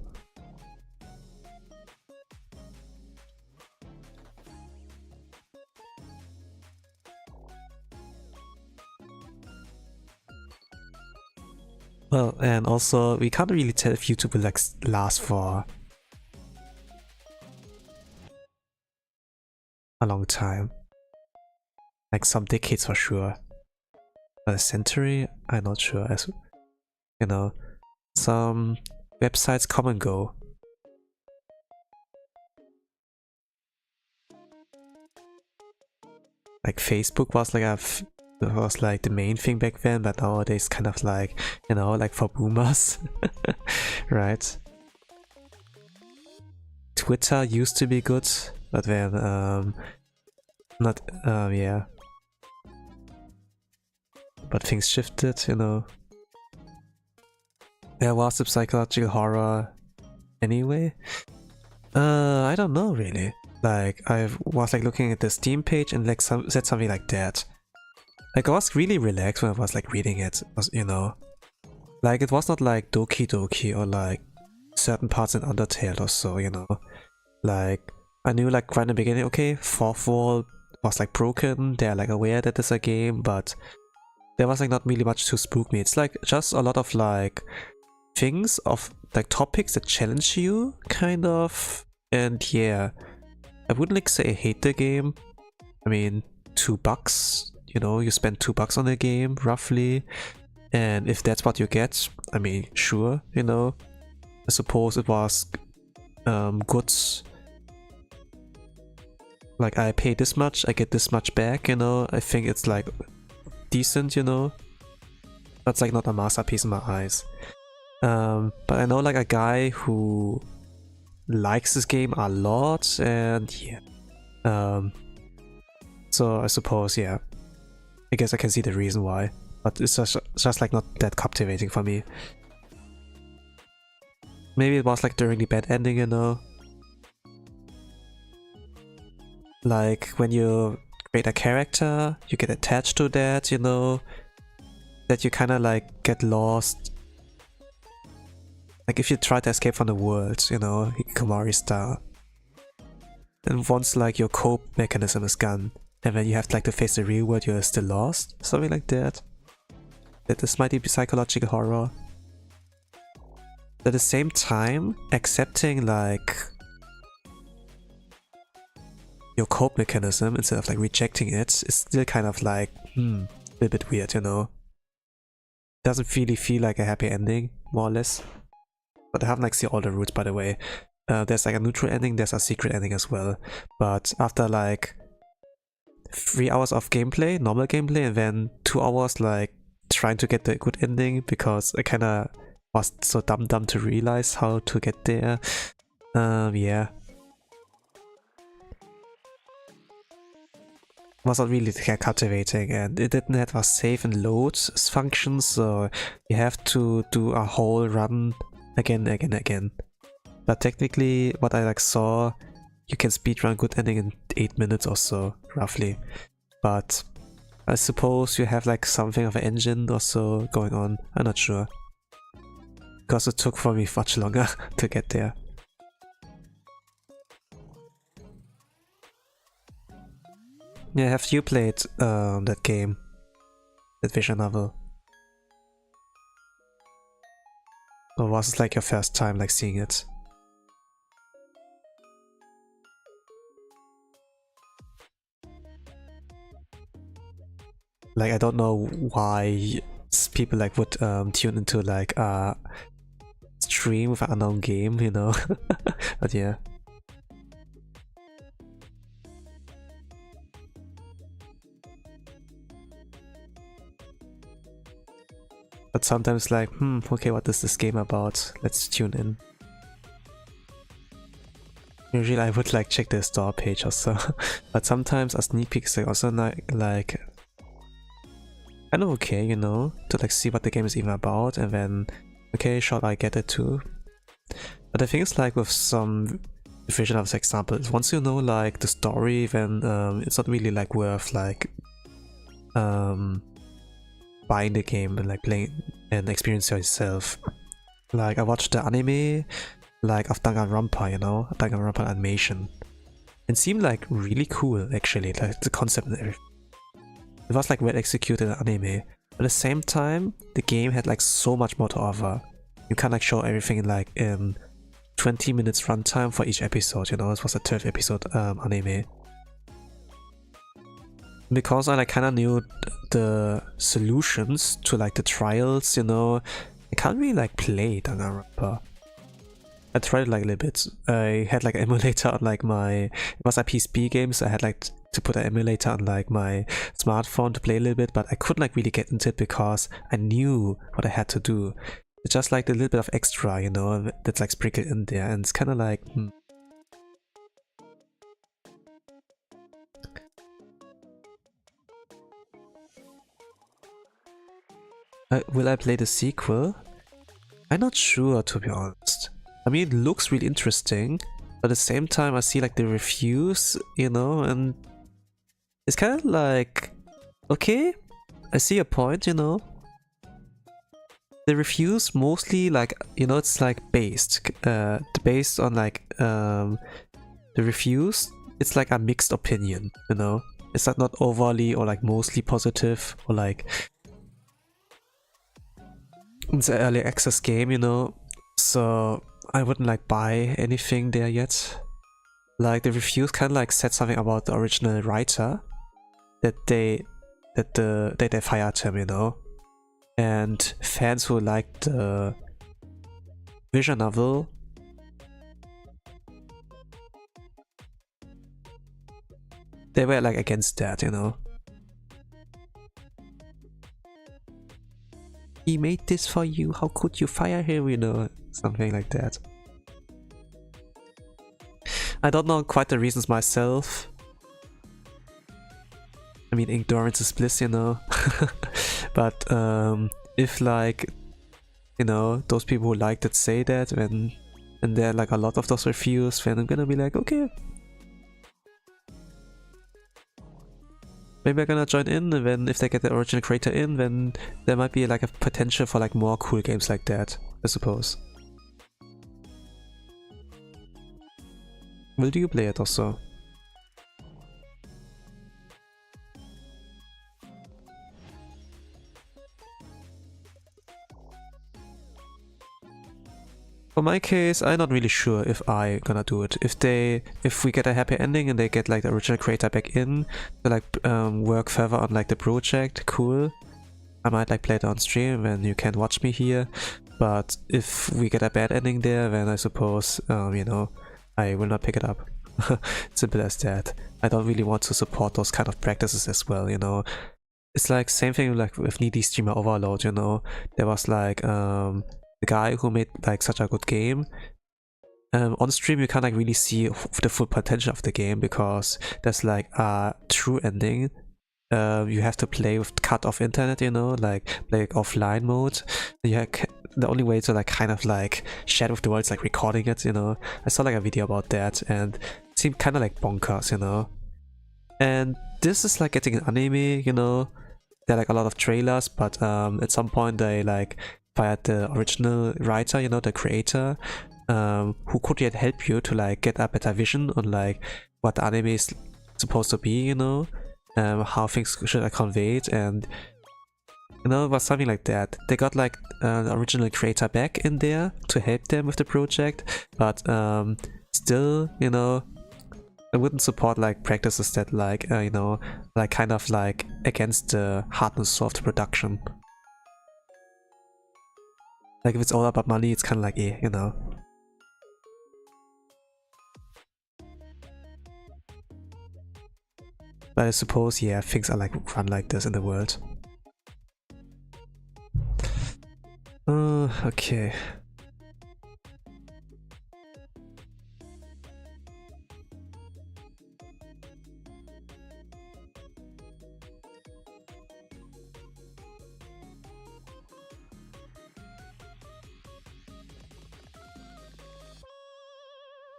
Well, and also we can't really tell if YouTube will like last for a long time, like some decades for sure, but a century, I'm not sure. As you know, some websites come and go. Like Facebook was like the main thing back then, but nowadays kind of like, you know, like for boomers, right? Twitter used to be good, but then not yeah, but things shifted, you know. There was some psychological horror anyway. I don't know really. Like I was like looking at the Steam page and like said something like that. Like I was really relaxed when I was like reading it, you know. Like it was not like Doki Doki or like certain parts in Undertale or so, you know. Like I knew like right in the beginning, okay, fourth wall was like broken, they're like aware that it's a game, but there was like not really much to spook me. It's like just a lot of like things of like topics that challenge you, kind of. And yeah, I wouldn't like say I hate the game. I mean, $2, you know, you spend $2 on the game roughly, and if that's what you get, I mean, sure, you know. I suppose it was good. Like I pay this much, I get this much back, you know. I think it's like decent, you know. That's like not a masterpiece in my eyes. But I know like a guy who likes this game a lot, and yeah. So I suppose, yeah, I guess I can see the reason why, but it's just like not that captivating for me. Maybe it was like during the bad ending, you know. Like when you create a character, you get attached to that, you know, that you kind of like get lost. Like if you try to escape from the world, you know, Hikikomori style. And once like your cope mechanism is gone, and then you have like to face the real world, you're still lost. Something like that. That this might be psychological horror. At the same time, accepting like your cope mechanism instead of like rejecting it is still kind of like, a little bit weird, you know. Doesn't really feel like a happy ending, more or less. But I haven't like seen all the routes, by the way. There's like a neutral ending, there's a secret ending as well. But after like 3 hours of gameplay, normal gameplay, and then 2 hours like trying to get the good ending because I kind of was so dumb to realize how to get there. Yeah. Was not really captivating, and it didn't have a save and load function, so you have to do a whole run again. But technically, what I like saw, you can speedrun good ending in 8 minutes or so, roughly. But I suppose you have like something of an engine or so going on, I'm not sure. because it took for me much longer to get there. Yeah, have you played that game? That visual novel? Or was it like your first time like seeing it? Like, I don't know why people like would tune into like a stream with an unknown game, you know? But yeah. But sometimes like, okay, what is this game about? Let's tune in. Usually I would like check the store page or so. But sometimes a sneak peek is also like kind of okay, you know, to like see what the game is even about, and then okay, sure, I get it too. But the thing is, like with some vision of examples, once you know like the story, then it's not really like worth like buying the game and like playing and experience yourself. Like I watched the anime like of Danganronpa, you know, Danganronpa animation. It seemed like really cool actually, like the concept and everything. It was like well executed in anime, but at the same time the game had like so much more to offer. You can't like show everything like in 20 minutes runtime for each episode, you know. It was a 12 episode anime. Because I like kind of knew the solutions to like the trials, you know, I can't really like play Danganronpa. I tried it like a little bit. I had like an emulator on like my, it was a PSP game, so I had like to put an emulator on like my smartphone to play a little bit, but I couldn't like really get into it because I knew what I had to do. It's just like the little bit of extra, you know, that's like sprinkled in there, and it's kind of like will I play the sequel? I'm not sure, to be honest. I mean, it looks really interesting, but at the same time I see like the reviews, you know, and it's kind of like, okay, I see your point, you know. The reviews mostly like, you know, it's like based on like the reviews, it's like a mixed opinion, you know. It's like not overly or like mostly positive, or like it's an early access game, you know, so I wouldn't like buy anything there yet. Like the reviews kind of like said something about the original writer, that they fired him, you know, and fans who liked the visual novel they were like against that, you know. He made this for you, how could you fire him, you know, something like that. I don't know quite the reasons myself. I mean, ignorance is bliss, you know. But if like, you know, those people who liked it say that, and there are like a lot of those reviews, then I'm gonna be like, okay, maybe I'm gonna join in, and then if they get the original creator in, then there might be like a potential for like more cool games like that, I suppose. Will you play it also? For my case, I'm not really sure if I gonna do it. If we get a happy ending and they get like the original creator back in to like work further on like the project, cool. I might like play it on stream and you can watch me here. But if we get a bad ending there, then I suppose you know, I will not pick it up. Simple as that. I don't really want to support those kind of practices as well, you know. It's like same thing like with Needy Streamer Overload, you know. There was like the guy who made like such a good game. On stream you can't like really see the full potential of the game because there's like a true ending. You have to play with cut off internet, you know, like play offline mode. The only way to like kind of like share with the world is like recording it, you know. I saw like a video about that and it seemed kind of like bonkers, you know. And this is like getting an anime, you know. There are like a lot of trailers, but at some point they like fired the original writer, you know, the creator, who could yet help you to like get a better vision on like what the anime is supposed to be, you know, how things should be conveyed, and you know, it was something like that. They got like the original creator back in there to help them with the project, but still, you know, I wouldn't support like practices that like, you know, like kind of like against the hardness of the production. Like if it's all about money, it's kind of like, you know. But I suppose, yeah, things are like run like this in the world. Okay.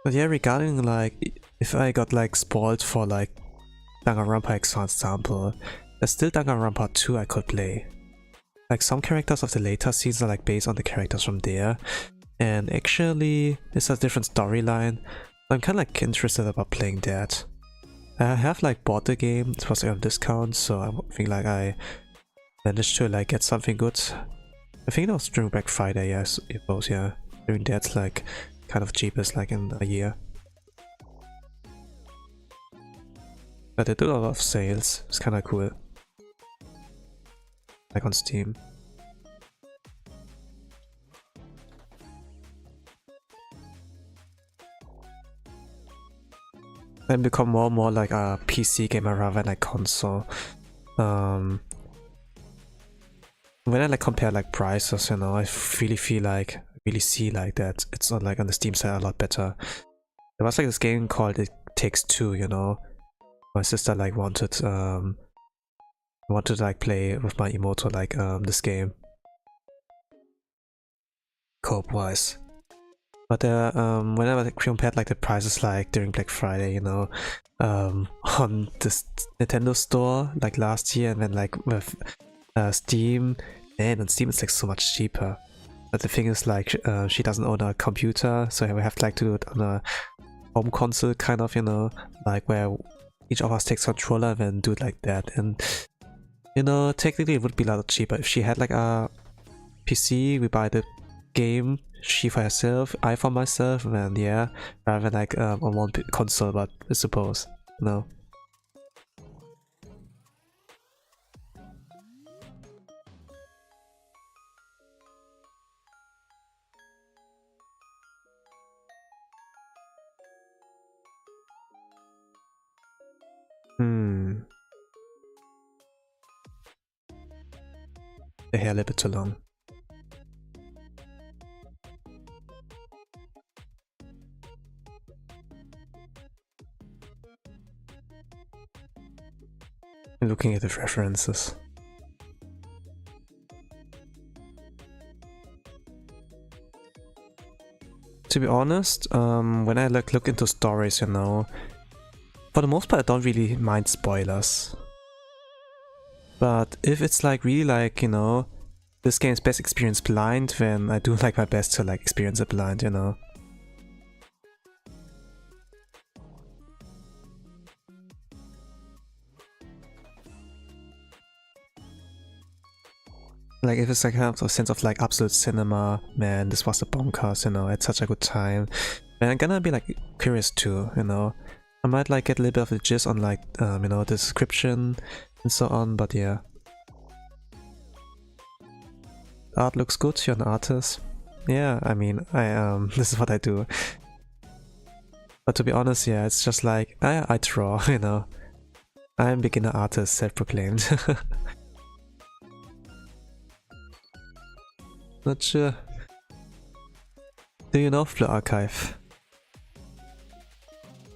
But yeah, regarding like if I got like spoiled for like Danganronpa for example, there's still Danganronpa 2 I could play. Like some characters of the later seasons are like based on the characters from there, and actually it's a different storyline. I'm kind of like interested about playing that. I have like bought the game, it was on discount, so I think like I managed to like get something good. I think it was during Black Friday, yes, it was, yeah. During that like kind of cheapest like in a year. But they do a lot of sales, it's kind of cool. Like on Steam. Then become more and more like a PC gamer rather than like console. When I like compare like prices, you know, I really feel like, really see like that it's on like on the Steam side a lot better. There was like this game called It Takes Two, you know. My sister like wanted to like play with my Emoto like this game co-op wise. But whenever I compared like the prices like during Black Friday, you know, on this Nintendo store like last year, and then like with Steam, man, on Steam it's like so much cheaper. But the thing is like she doesn't own a computer, so we have to like do it on a home console kind of, you know, like where each of us takes controller and then do it like that. And you know, technically it would be a lot cheaper if she had like a PC. We buy the game, she for herself, I for myself, and then yeah, rather than like on one console. But I suppose, no. The hair a little bit too long. I'm looking at the references. To be honest, when I like look into stories, you know, for the most part I don't really mind spoilers. But if it's like really like, you know, this game is best experienced blind, then I do like my best to like experience it blind, you know. Like if it's like kind of a sense of like absolute cinema, man, this was a bonkers, you know, I had such a good time. And I'm gonna be like curious too, you know. I might like get a little bit of the gist on like, you know, the description and so on, but yeah. Art looks good, you're an artist. Yeah, I mean, this is what I do. But to be honest, yeah, it's just like, I draw, you know. I'm beginner artist, self-proclaimed. Not sure. Do you know Blue Archive?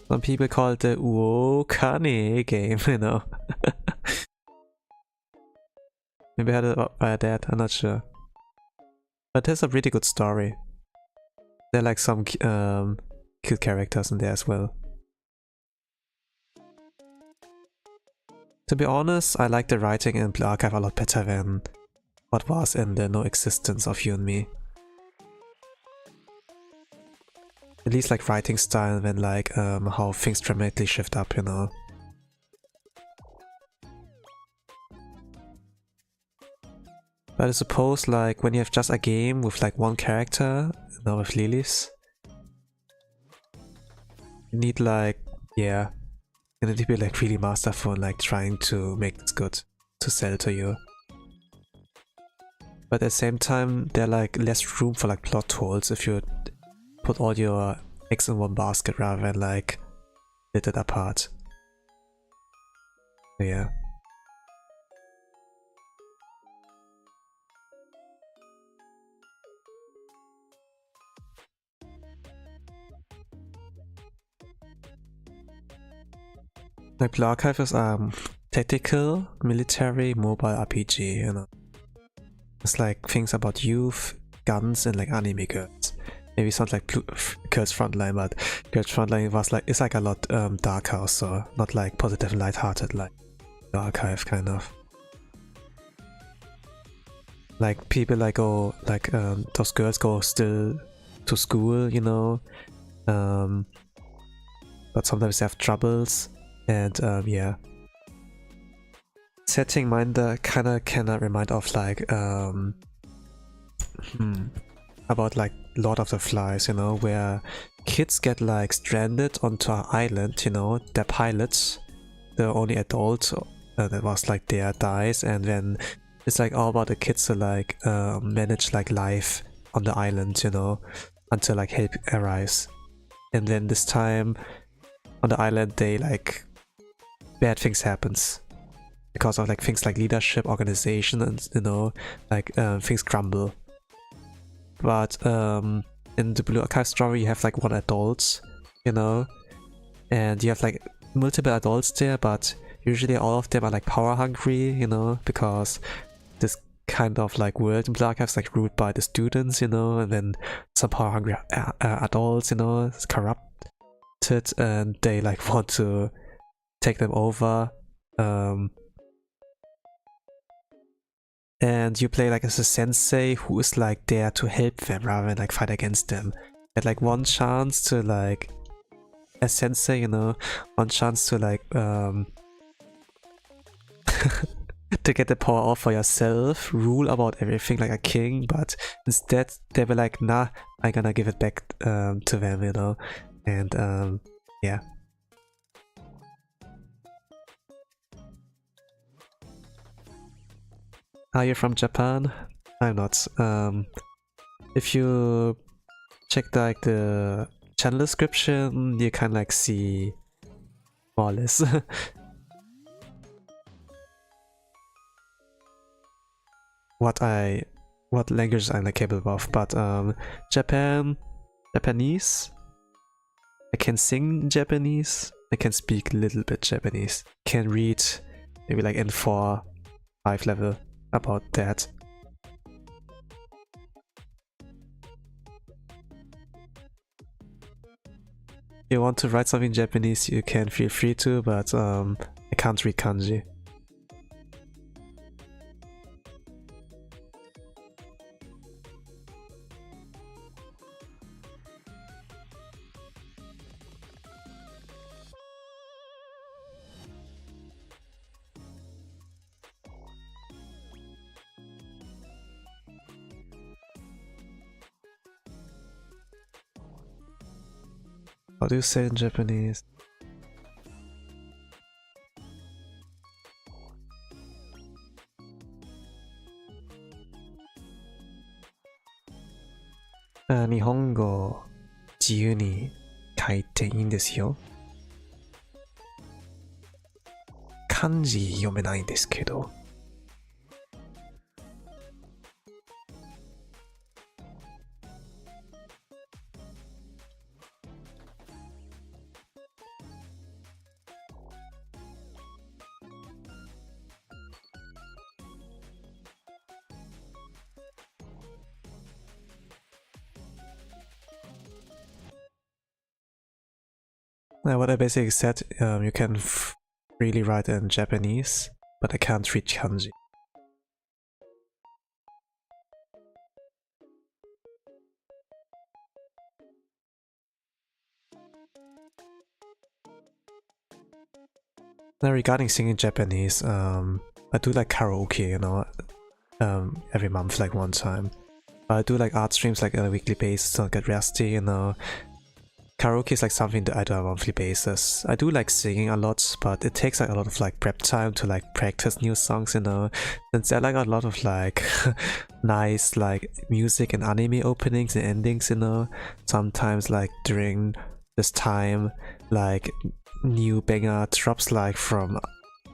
Some people call it the Kane game, you know. Maybe I had it by that, I'm not sure. But there's a pretty good story. There are like some cute characters in there as well. To be honest, I like the writing in Blue Archive a lot better than what was in the no existence of you and me. At least like writing style and then like how things dramatically shift up, you know. But I suppose like when you have just a game with like one character, you know, with lilies, you need like, yeah, you need to be like really masterful in like trying to make this good to sell to you. But at the same time, there are like less room for like plot holes if you put all your eggs in one basket rather than like split it apart. So, yeah. Like Blue Archive is tactical, military, mobile RPG, you know. It's like things about youth, guns, and like anime girls. Maybe it's not like Girls Frontline, but Girls Frontline was like, it's like a lot darker also, not like positive and lighthearted like Blue Archive kind of. Like people like go like those girls go still to school, you know, but sometimes they have troubles. And yeah, setting minder kinda remind of like about like Lord of the Flies, you know, where kids get like stranded onto an island, you know, their pilots, the only adult that was like there dies, and then it's like all about the kids to like manage like life on the island, you know, until like help arrives. And then this time on the island they like bad things happens because of like things like leadership, organization, and you know, like things crumble. But in the Blue Archive story you have like one adult, you know, and you have like multiple adults there, but usually all of them are like power hungry, you know, because this kind of like world in Blue Archive is like ruled by the students, you know, and then some power hungry adults, you know, is corrupted, and they like want to take them over, and you play like as a sensei who is like there to help them rather than like fight against them. Get like one chance to like, as sensei, you know, one chance to like to get the power off for yourself, rule about everything like a king, but instead they were like, nah, I'm gonna give it back to them, you know, and yeah. Are you from Japan? I'm not. If you check like the channel description, you can like see more or less what languages I'm like capable of. But Japanese. I can sing Japanese. I can speak a little bit Japanese. Can read maybe like N4, 5 level. About that. If you want to write something in Japanese, you can feel free to, but I can't read kanji. How do you say in Japanese? Nihongo 自由に書いていいんですよ。漢字読めないんですけど。What I basically said, you can really write in Japanese, but I can't read kanji. Now regarding singing Japanese, I do like karaoke, you know, every month, like one time. I do like art streams like on a weekly basis, don't get rusty, you know. Karaoke is like something that I do on a monthly basis. I do like singing a lot, but it takes like a lot of like prep time to like practice new songs, you know. Since there are like a lot of like nice like music and anime openings and endings, you know. Sometimes like during this time, like new banger drops like from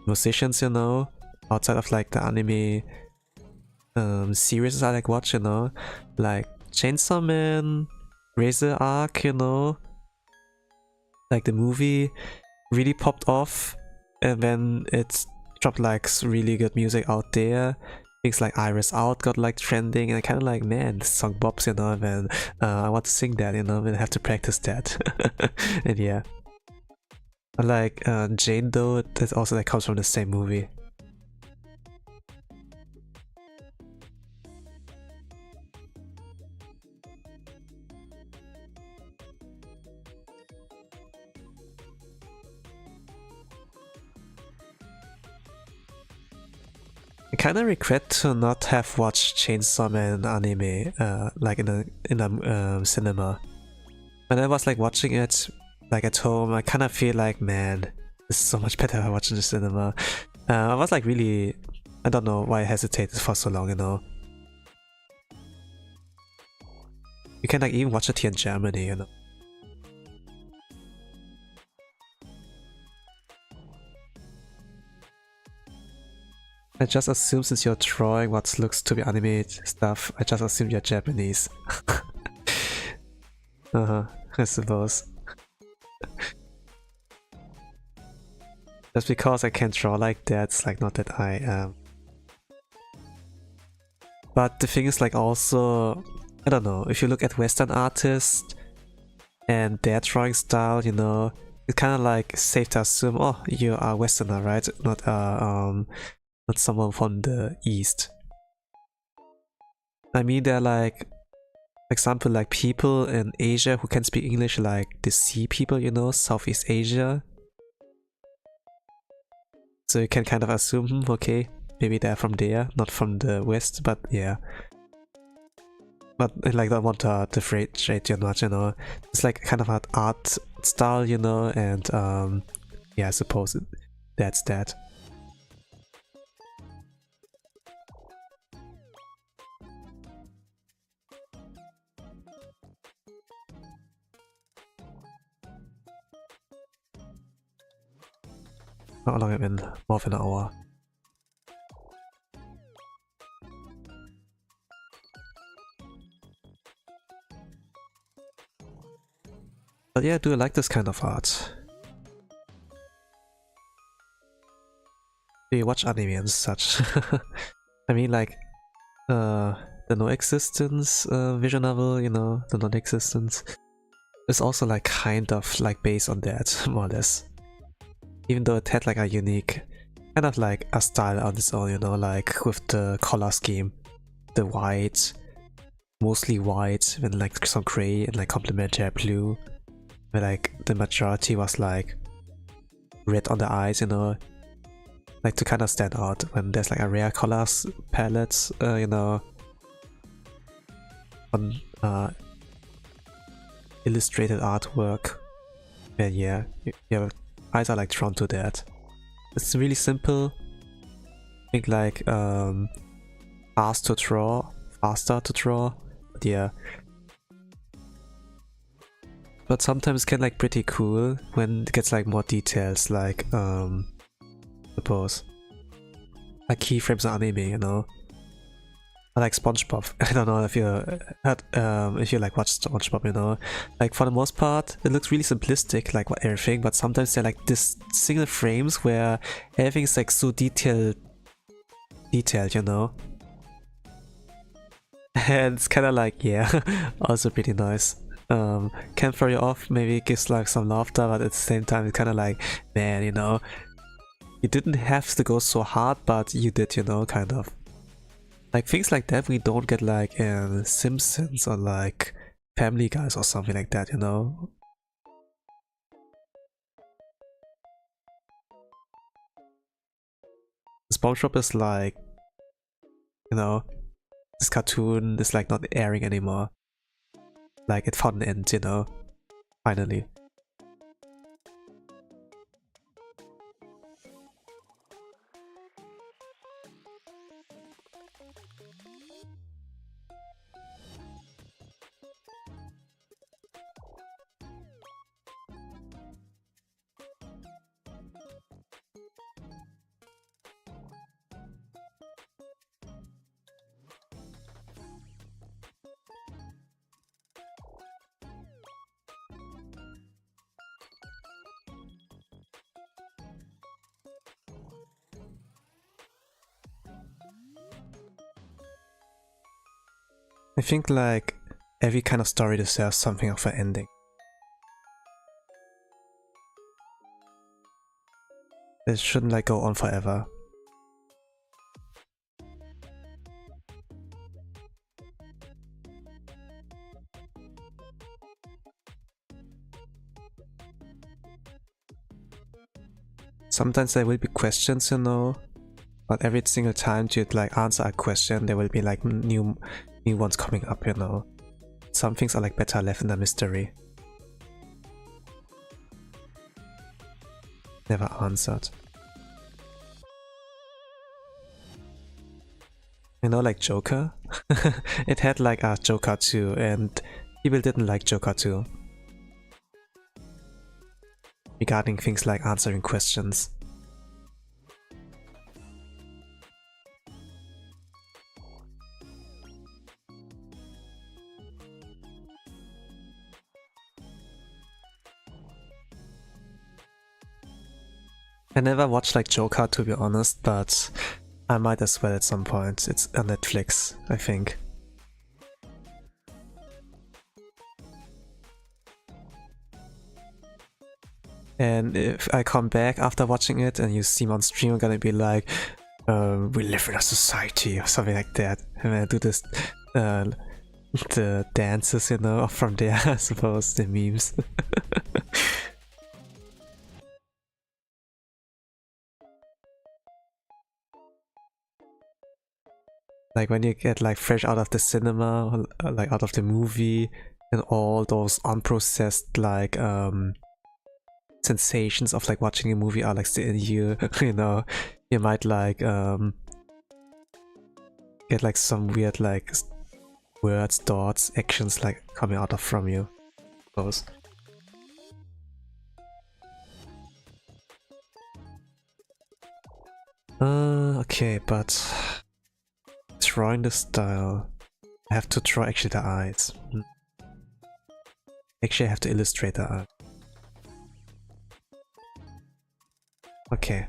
musicians, you know, outside of like the anime series I like watch, you know, like Chainsaw Man, Razor Arc, you know, like the movie really popped off, and then it dropped like really good music out there. Things like Iris Out got like trending, and I kind of like, man, this song bops, you know, and then I want to sing that, you know, and I have to practice that. And yeah, I like Jane Doe, that also like comes from the same movie. I kinda regret to not have watched Chainsaw Man anime like in a cinema. When I was like watching it like at home, I kinda feel like, man, this is so much better if I watch in the cinema. I was like really, I don't know why I hesitated for so long, you know. You can like even watch it here in Germany, you know. I just assume since you're drawing what looks to be anime stuff, I just assume you're Japanese. I suppose. Just because I can't draw like that, it's like not that I am. But the thing is like also, I don't know, if you look at Western artists and their drawing style, you know, it's kind of like safe to assume, oh, you are Westerner, right? Not someone from the East. I mean, they're like, for example, like people in Asia who can speak English, like the Sea people, you know, Southeast Asia. So you can kind of assume, okay, maybe they're from there, not from the West, but yeah. But I like don't want to differentiate too much, you know. It's like kind of an art style, you know, and yeah, I suppose that's that. How long I've been? More than an hour. But yeah, I do like this kind of art. Do you watch anime and such? I mean, like, the no-existence visual novel, you know, the non-existence, is also like kind of like based on that, more or less. Even though it had like a unique, kind of like a style on its own, you know, like with the color scheme. The white, mostly white, and like some gray and like complementary blue. Where like the majority was like red on the eyes, you know. Like to kind of stand out when there's like a rare colors palette, you know. On illustrated artwork. And yeah, your eyes are like drawn to that. It's really simple. I think like faster to draw. But yeah. But sometimes it can like pretty cool when it gets like more details, like suppose like keyframes of anime, you know. I like SpongeBob. I don't know if you had if you like watch SpongeBob, you know. Like for the most part, it looks really simplistic, like everything, but sometimes they're like this single frames where everything's like so detailed, you know. And it's kind of like, yeah, also pretty nice. Can throw you off, maybe it gives like some laughter, but at the same time it's kind of like, man, you know, you didn't have to go so hard, but you did, you know, kind of. Like things like that we don't get like in Simpsons or like Family Guys or something like that, you know. SpongeBob is like, you know, this cartoon is like not airing anymore. Like it found an end, you know, finally. I think like every kind of story deserves something of an ending. It shouldn't like go on forever. Sometimes there will be questions, you know, but every single time you'd like answer a question, there will be like new ones coming up, you know. Some things are like better left in a mystery. Never answered. You know, like Joker? It had like a Joker 2 and people didn't like Joker 2. Regarding things like answering questions. I never watched like Joker, to be honest, but I might as well at some point. It's on Netflix, I think. And if I come back after watching it and you see me on stream, I'm gonna be like, we live in a society or something like that. And I do this, the dances, you know, from there, I suppose, the memes. Like when you get like fresh out of the cinema, or, like out of the movie, and all those unprocessed like sensations of like watching a movie are like still in you, you know, you might like get like some weird like words, thoughts, actions like coming out of from you. Those. Okay, but drawing the style, I have to draw actually the eyes. Actually, I have to illustrate the eye. Okay,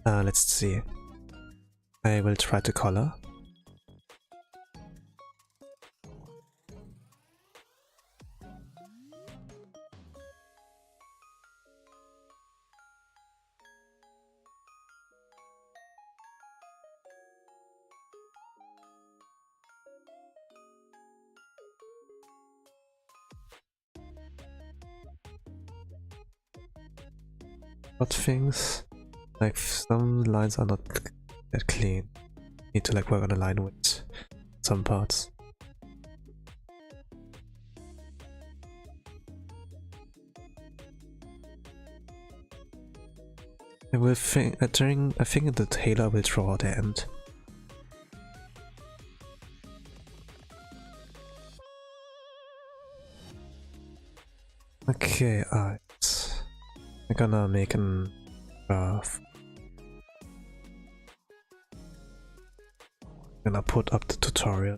let's see. I will try to color. What things? Like some lines are not that clean. Need to like work on a line with some parts. I will think during I think the tailor will draw the end. Okay, eyes. I'm gonna make an graph. I'm gonna put up the tutorial.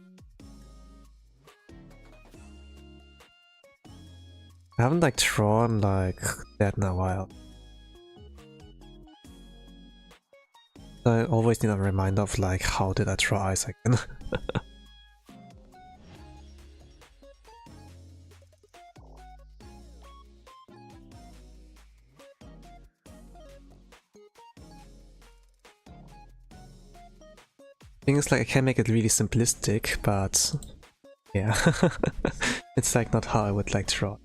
I haven't like drawn like that in a while. I always need a reminder of like how did I draw eyes again. Thing is like I can make it really simplistic, but yeah, it's like not how I would like draw.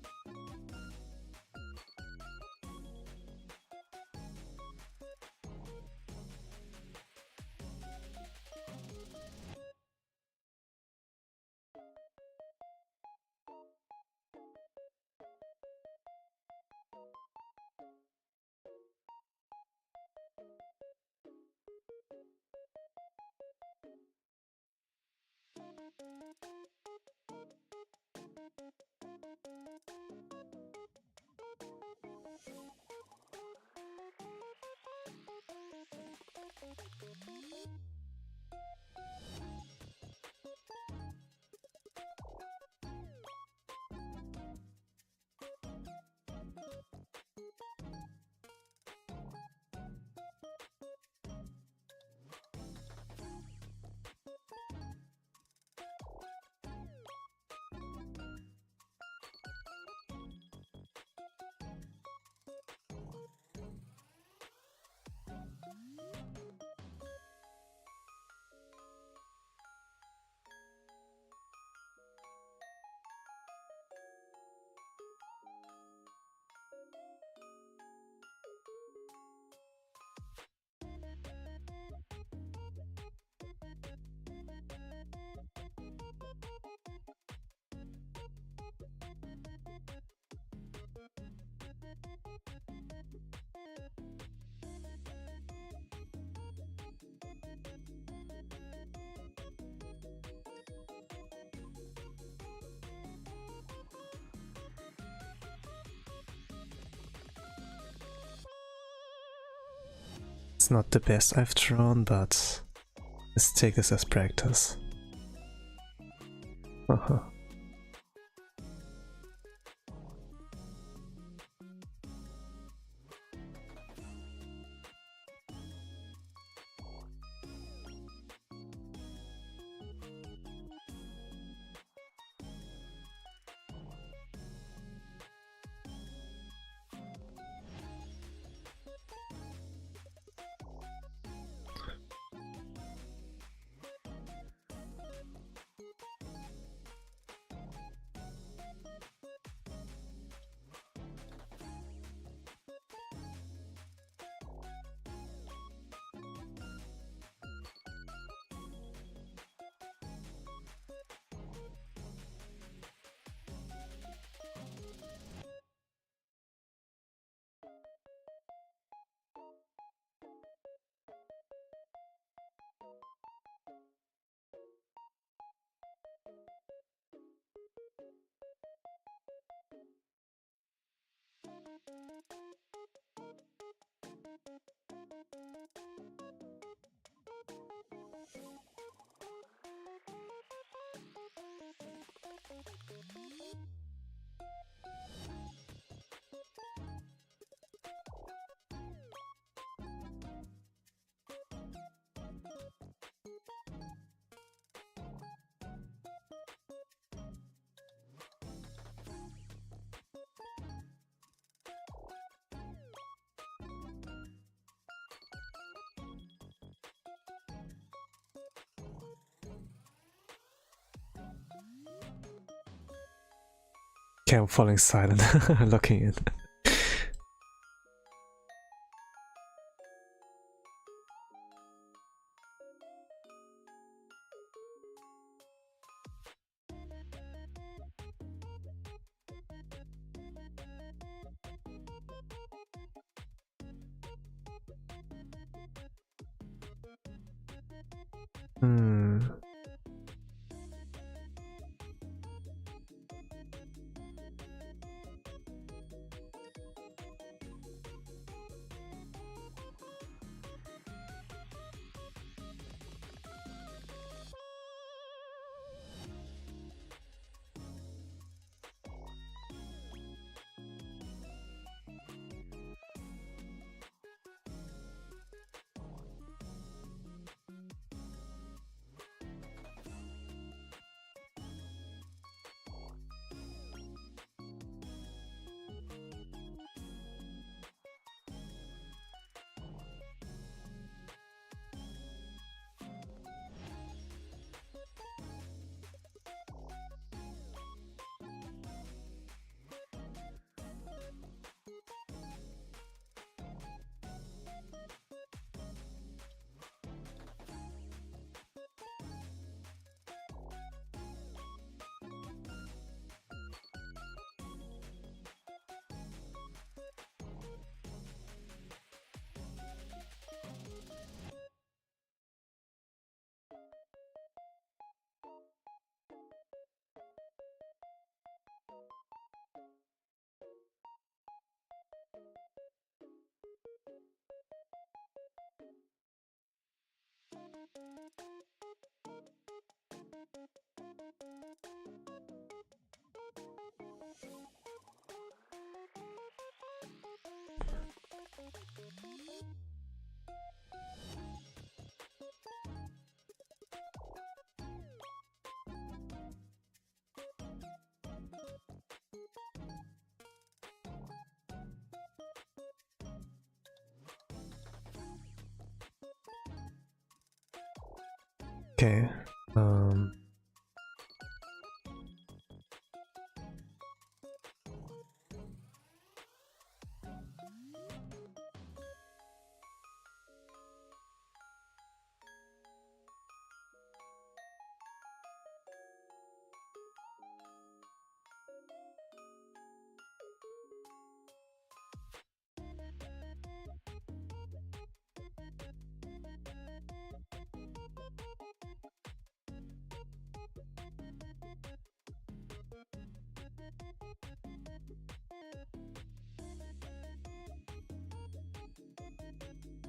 It's not the best I've drawn, but let's take this as practice. Okay, I'm falling silent, looking in. Okay.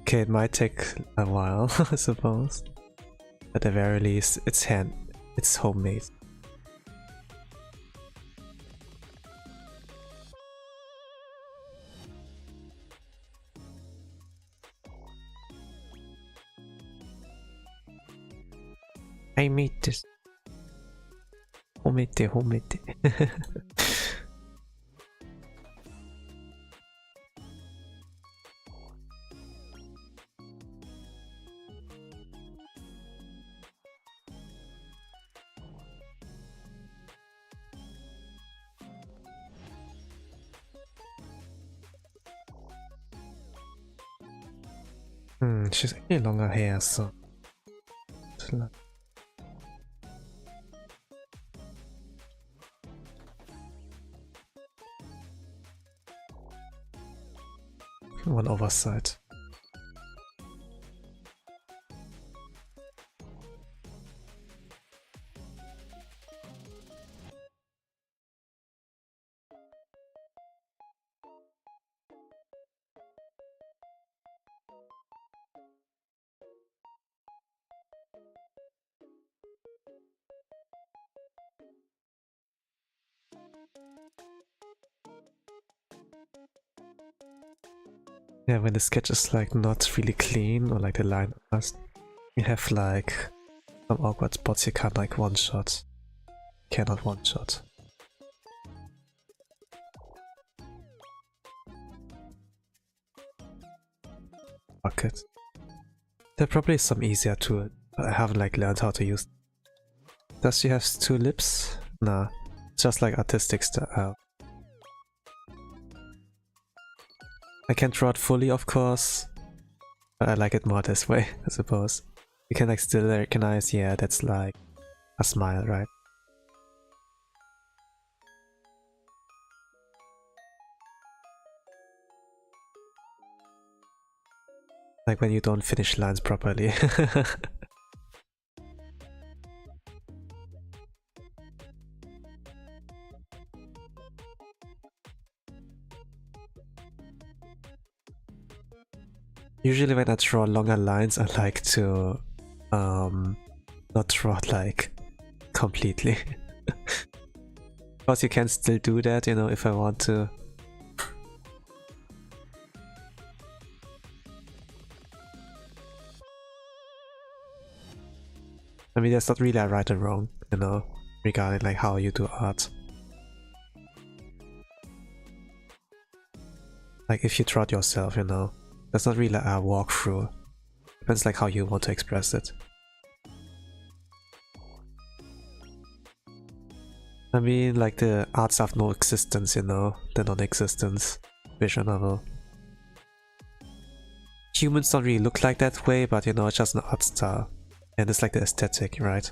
Okay, it might take a while, I suppose. At the very least, it's homemade. I made this. Homemade. She's actually longer hair, so one oversight. Yeah, when the sketch is like not really clean or like the line must, you have like some awkward spots you can't like one shot. Cannot one shot. Fuck it. There probably is some easier tool, but I haven't like learned how to use. Does she have two lips? Nah, it's just like artistic stuff. I can't draw it fully, of course, but I like it more this way, I suppose. You can like still recognize, yeah, that's like a smile, right? Like when you don't finish lines properly. Usually when I draw longer lines, I like to not draw it like completely. Of course you can still do that, you know, if I want to. I mean, there's not really a right and wrong, you know, regarding like how you do art. Like if you draw it yourself, you know, that's not really a walkthrough. Depends like how you want to express it. I mean, like the arts have no existence, you know, the non-existence visual novel. Humans don't really look like that way, but you know, it's just an art style. And it's like the aesthetic, right?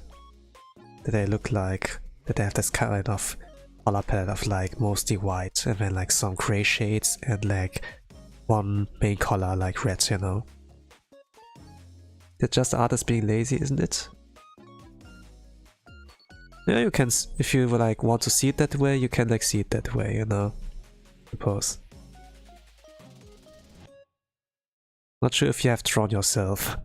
That they look like, that they have this kind of color palette of like mostly white and then like some gray shades and like one main color like red, you know? That's just the artist being lazy, isn't it? Yeah, you can, if you like want to see it that way, you can like see it that way, you know? I suppose. Not sure if you have drawn yourself.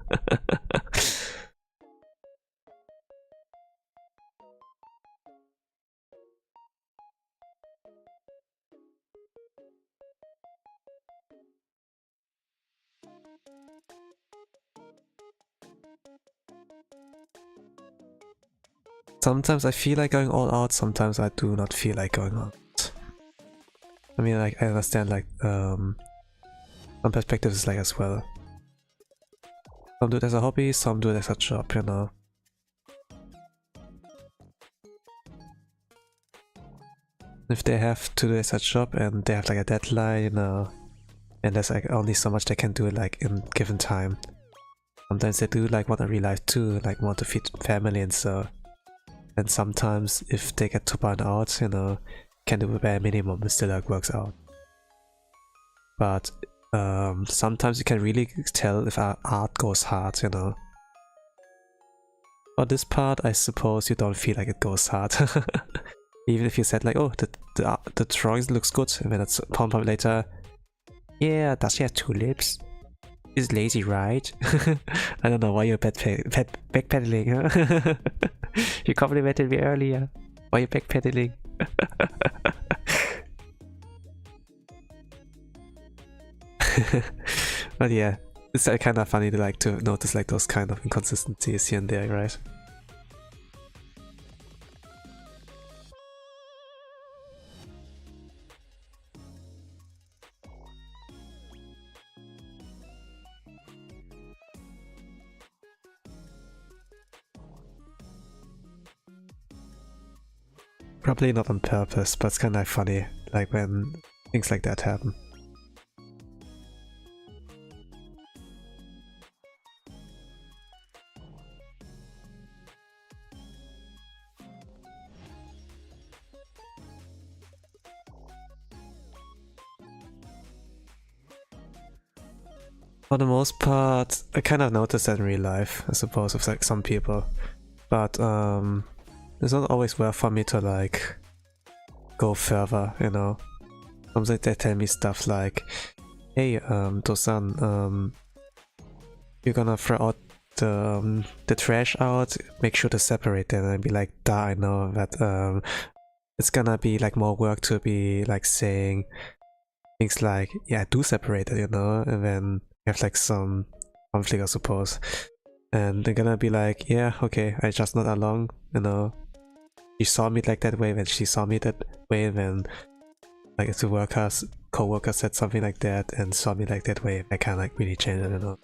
Sometimes I feel like going all out, sometimes I do not feel like going out. I mean, like, I understand, like, some perspectives like as well. Some do it as a hobby, some do it as a job, you know. If they have to do it as a job and they have like a deadline, you know, and there's like only so much they can do like in given time. Sometimes they do like want a real life too, like want to feed family and so. And sometimes if they get to burn out, you know, can do a bare minimum, it still like works out. But sometimes you can really tell if our art goes hard, you know. For this part, I suppose you don't feel like it goes hard. Even if you said like, oh, the drawing looks good, and then it's upon later, yeah, does she have two lips? Is lazy, right? I don't know why you're backpedaling, huh? You complimented me earlier. Why are you backpedaling? But yeah, it's kind of funny to like to notice like those kind of inconsistencies here and there, right? Probably not on purpose, but it's kind of funny, like when things like that happen. For the most part, I kind of noticed that in real life, I suppose, with like some people. But it's not always worth for me to like go further, you know. Sometimes they tell me stuff like, hey, Dosan, you're gonna throw out the trash out, make sure to separate them. And I'd be like, duh, I know that it's gonna be like more work to be like saying things like, yeah, do separate it, you know, and then you have like some conflict, I suppose. And they're gonna be like, yeah, okay, I just not along, you know. She saw me like that way, when she saw me that way, then like if the co-worker said something like that and saw me like that way, I can't like really change it, you know.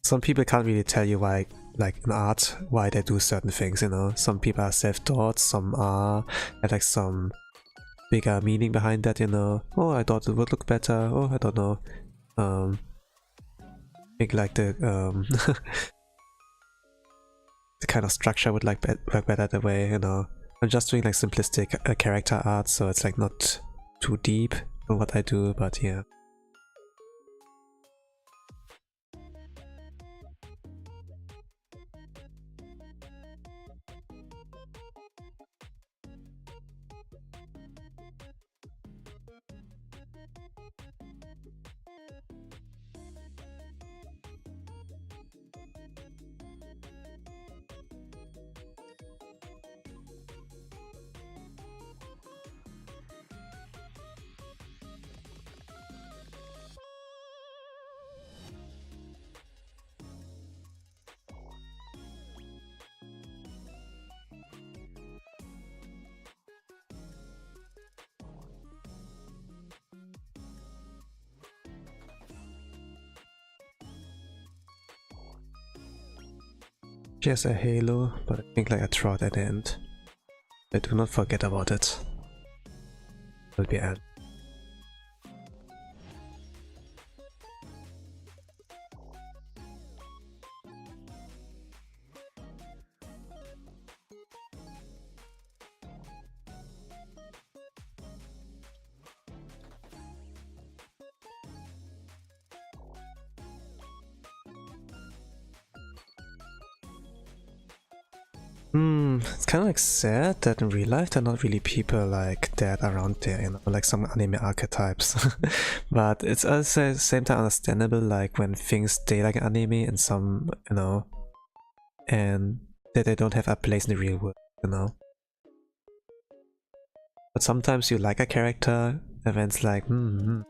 Some people can't really tell you why, like in art, why they do certain things, you know. Some people are self-taught, some are have like some bigger meaning behind that, you know. Oh, I thought it would look better. Oh, I don't know. Think like the the kind of structure would like work better that way, you know. I'm just doing like simplistic character art, so it's like not too deep in what I do, but yeah. She has a halo, but I think like I trod at the end. I do not forget about it. Will be added. It's kind of like sad that in real life there are not really people like that around there, you know, like some anime archetypes. But it's also at the same time understandable, like when things stay like an anime in some, you know, and that they don't have a place in the real world, you know. But sometimes you like a character, and then it's like, I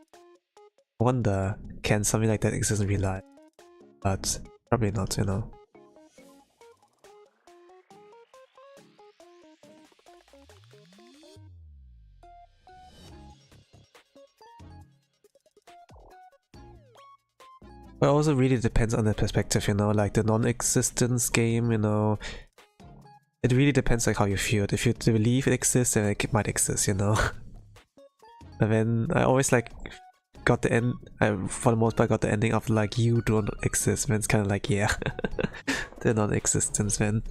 wonder, can something like that exist in real life? But probably not, you know. Well, it also really depends on the perspective, you know, like the non-existence game, you know. It really depends like how you feel it. If you believe it exists, then it might exist, you know. And then I always like got the end, for the most part got the ending of like you don't exist, then it's kind of like, yeah, the non-existence then.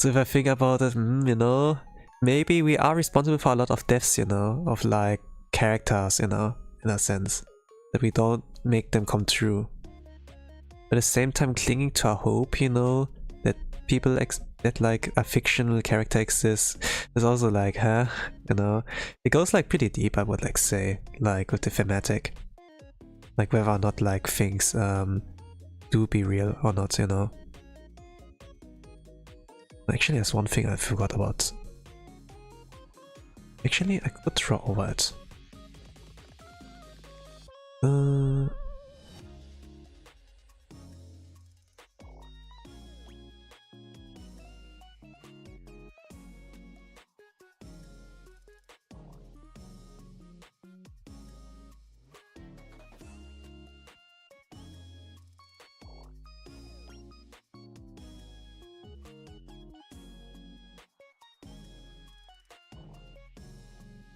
So if I think about it, you know, maybe we are responsible for a lot of deaths, you know, of like characters, you know, in a sense, that we don't make them come true. But at the same time, clinging to a hope, you know, that people that like a fictional character exists is also like, huh, you know, it goes like pretty deep, I would like say, like with the thematic, like whether or not like things do be real or not, you know. Actually, there's one thing I forgot about. Actually, I could draw over it.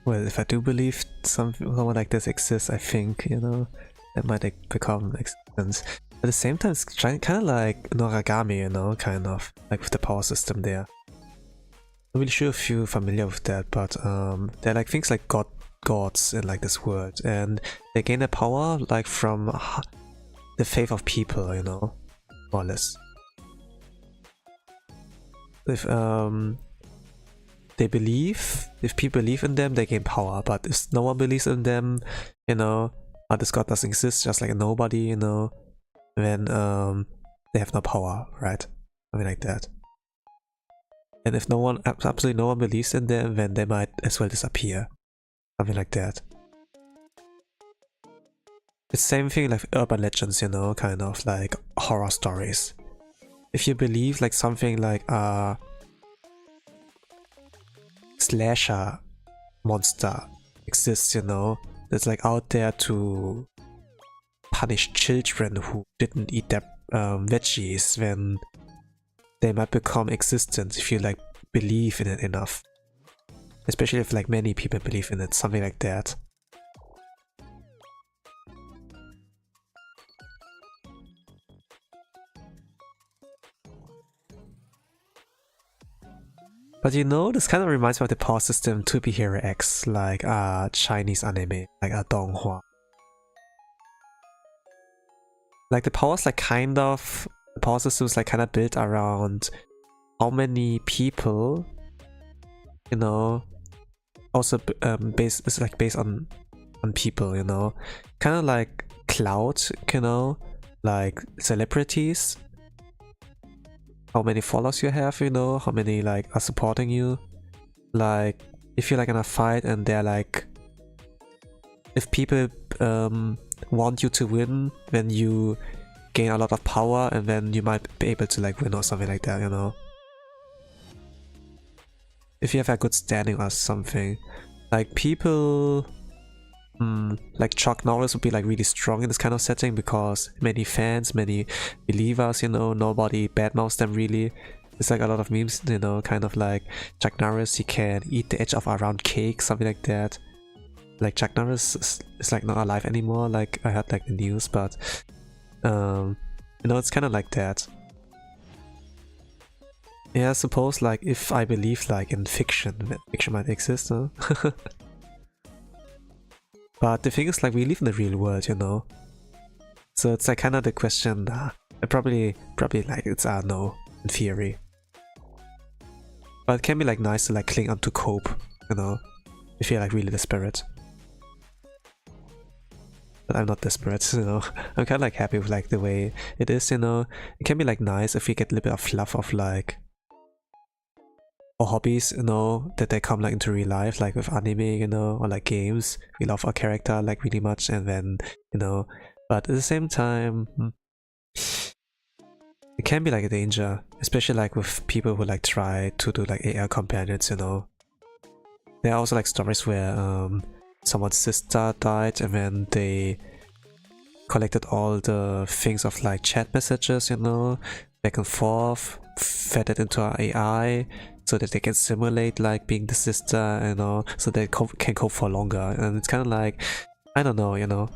Well, if I do believe someone like this exists, I think, you know, that might become existence. At the same time, it's kind of like Noragami, you know, kind of, like with the power system there. I'm really sure if you're familiar with that, but they're like things like gods in like this world, and they gain their power like from the faith of people, you know, more or less. If they believe, if people believe in them, they gain power, but if no one believes in them, you know, or this god doesn't exist, just like a nobody, you know, then they have no power, right? Something like that. And if no one, absolutely no one believes in them, then they might as well disappear. Something like that. It's the same thing like urban legends, you know, kind of like horror stories. If you believe like something like slasher monster exists, you know, that's like out there to punish children who didn't eat their veggies, then they might become existent if you like believe in it enough. Especially if like many people believe in it, something like that. But you know, this kind of reminds me of the power system to be Hero X, like a Chinese anime, like a donghua. Like the powers like kind of, the power system is like kind of built around how many people, you know, also it's like based on people, you know, kind of like clout, you know, like celebrities. How many followers you have, you know, how many like are supporting you. Like if you're like in a fight and they're like, if people want you to win, then you gain a lot of power and then you might be able to like win or something like that, you know. If you have a good standing or something. Like people like Chuck Norris would be like really strong in this kind of setting because many fans, many believers, you know, nobody badmouths them really. It's like a lot of memes, you know, kind of like Chuck Norris, he can eat the edge of a round cake, something like that. Like Chuck Norris is like not alive anymore, like I heard like the news, but you know, it's kind of like that. Yeah, I suppose like if I believe like in fiction, that fiction might exist, huh? But the thing is, like, we live in the real world, you know. So it's like kind of the question. Probably like it's no in theory. But it can be like nice to like cling on to cope, you know, if you're like really desperate. But I'm not desperate, you know. I'm kind of like happy with like the way it is, you know. It can be like nice if we get a little bit of fluff of like or hobbies, you know, that they come like into real life, like with anime, you know, or like games. We love our character like really much, and then, you know, but at the same time, it can be like a danger, especially like with people who like try to do like AI companions, you know. There are also like stories where someone's sister died and then they collected all the things of like chat messages, you know, back and forth, fed it into our AI so that they can simulate like being the sister, you know, so they can cope for longer. And it's kind of like, I don't know, you know.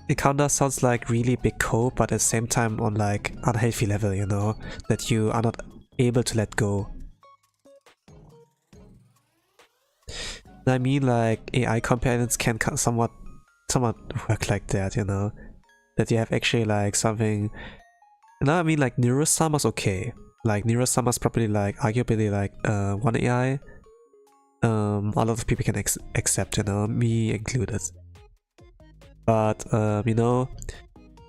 It kind of sounds like really big cope, but at the same time on like unhealthy level, you know, that you are not able to let go. I mean, like AI companions can somewhat work like that, you know, that you have actually like something. And I mean, like Neurosama's okay. Like Neurosama's probably like arguably like one AI. A lot of people can accept, you know, me included. But you know,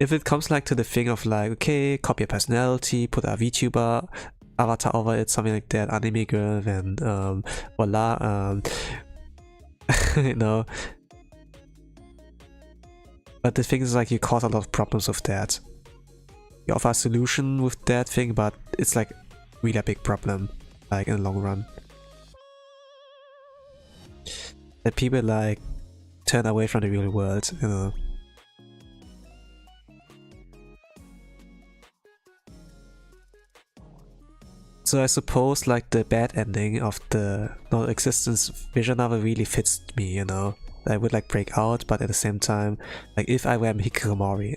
if it comes like to the thing of like, okay, copy a personality, put a VTuber avatar over it, something like that, anime girl, then voila, you know. But the thing is, like, you cause a lot of problems with that. You offer a solution with that thing, but it's like really a big problem, like in the long run. That people like turn away from the real world, you know. So I suppose like the bad ending of the non-existence vision novel really fits me, you know. I would like break out, but at the same time, like if I were Hikikomori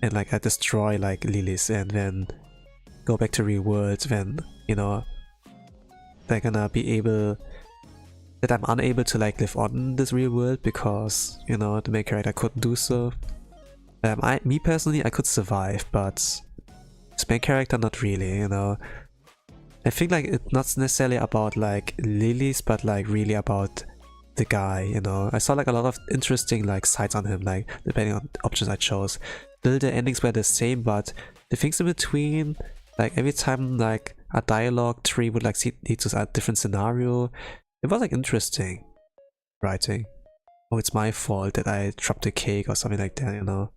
and like I destroy like Lilies and then go back to real world, then you know they're gonna be able that I'm unable to like live on this real world because you know the main character couldn't do so. Me personally, I could survive, but this main character not really, you know. I think like it's not necessarily about like Lilies, but like really about the guy, you know. I saw like a lot of interesting like sides on him, like depending on the options I chose. Still the endings were the same, but the things in between, like every time like a dialogue tree would like lead to a different scenario, it was like interesting writing. Oh, it's my fault that I dropped the cake or something like that, you know.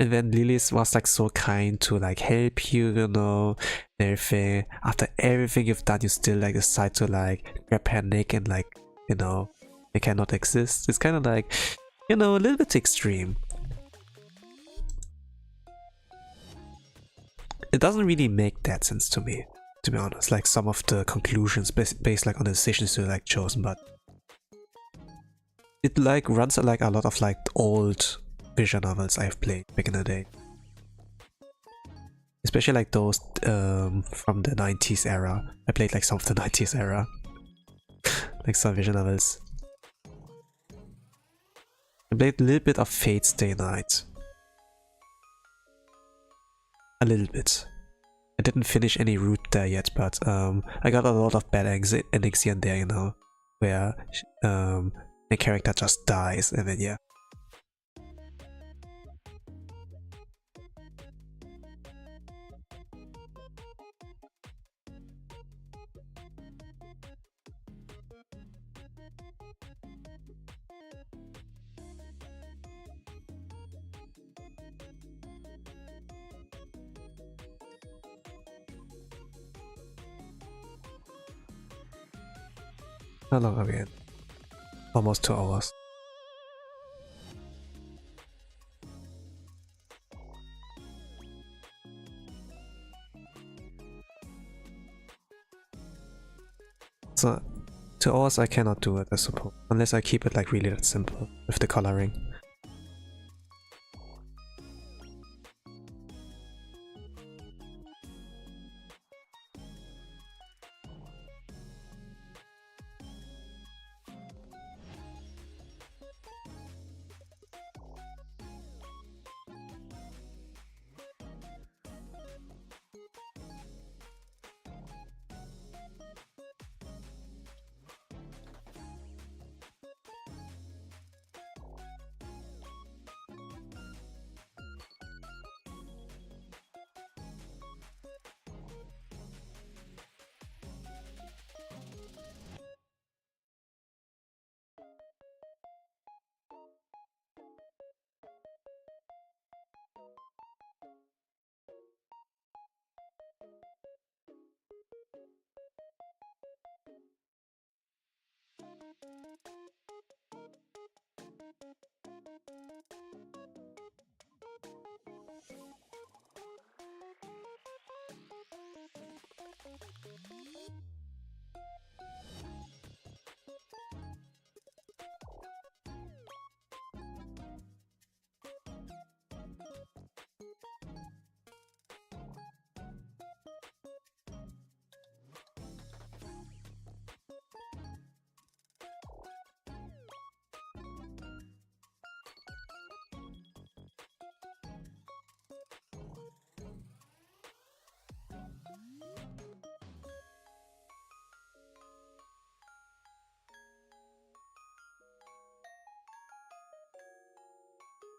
And then Lilies was like so kind to like help you, you know, and everything. After everything you've done, you still like decide to like grab her neck and like, you know, it cannot exist. It's kind of like, you know, a little bit extreme. It doesn't really make that sense to me, to be honest. Like some of the conclusions based like on the decisions you like chosen, but it like runs like a lot of like old visual novels I've played back in the day. Especially like those from the 90s era. I played like some of the 90s era. Like some visual novels. I played a little bit of Fate's Day Night. A little bit. I didn't finish any route there yet, but I got a lot of bad endings here and there, you know. Where the character just dies and then yeah. How long are we in? Almost 2 hours. So 2 hours I cannot do it, I suppose. Unless I keep it like really that simple with the coloring.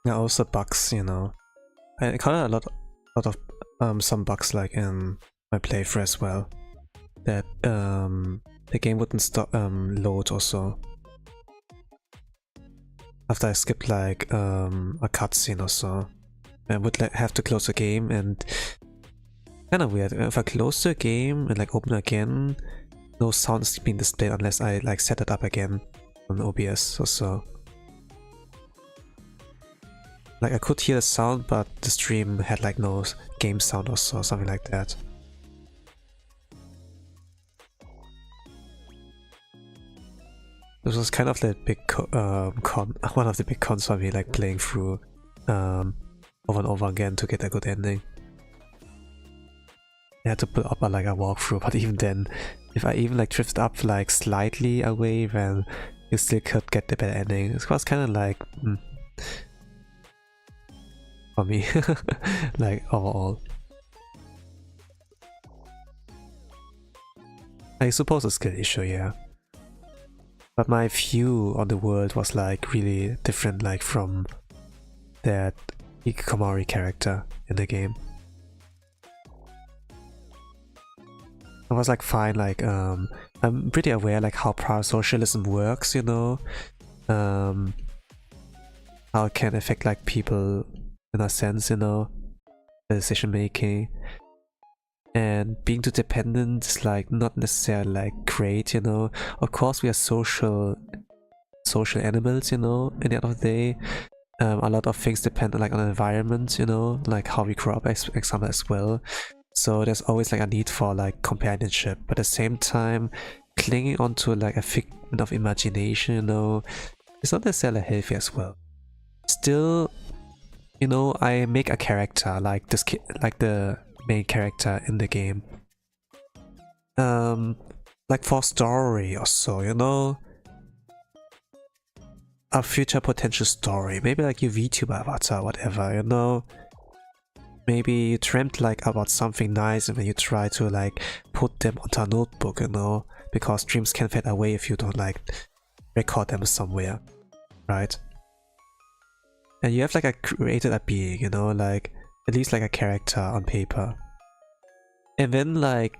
Yeah, also bugs, you know. I encountered lot of some bugs like in my playthrough as well. That the game wouldn't stop load also. After I skipped like a cutscene or so. I would have to close the game, and kind of weird. If I close the game and like open again, no sound is being displayed unless I like set it up again on OBS or so. Like I could hear the sound, but the stream had like no game sound or so, something like that. This was kind of the big one of the big cons for me, like playing through over and over again to get a good ending. I had to put up like a walkthrough, but even then, if I even like drifted up like slightly away, then you still could get the better ending. It was kind of like for me, like overall. I suppose a skill issue, yeah. But my view on the world was like really different, like from that Hikikomori character in the game. I was like fine, like I'm pretty aware like how parasocialism works, you know, how it can affect like people in a sense, you know, the decision making. And being too dependent is like not necessarily like great, you know. Of course we are social animals, you know, at the end of the day. A lot of things depend like on the environment, you know, like how we grow up example as well. So there's always like a need for like companionship, but at the same time clinging onto like a figment of imagination, you know, it's not necessarily healthy as well. Still, you know, I make a character like this like the main character in the game, like for story or so, you know, a future potential story, maybe like your VTuber avatar, whatever, you know. Maybe you dreamt like about something nice and then you try to like put them onto a notebook, you know, because dreams can fade away if you don't like record them somewhere, right? And you have like created a being, you know, like at least like a character on paper, and then like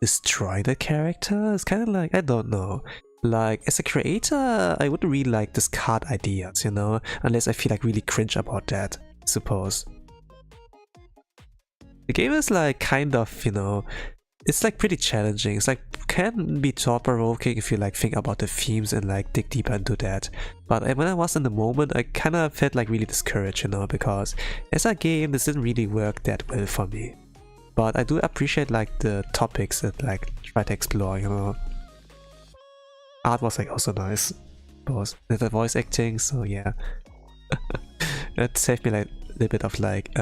destroy the character is kind of like, I don't know, like as a creator I wouldn't really like discard ideas, you know, unless I feel like really cringe about that, I suppose. The game is like kind of, you know, it's like pretty challenging. It's like can be thought-provoking if you like think about the themes and like dig deeper into that. But when I was in the moment, I kind of felt like really discouraged, you know, because as a game, this didn't really work that well for me. But I do appreciate like the topics that like try to explore, you know. Art was like also nice, both the voice acting, so yeah. It saved me like a little bit of like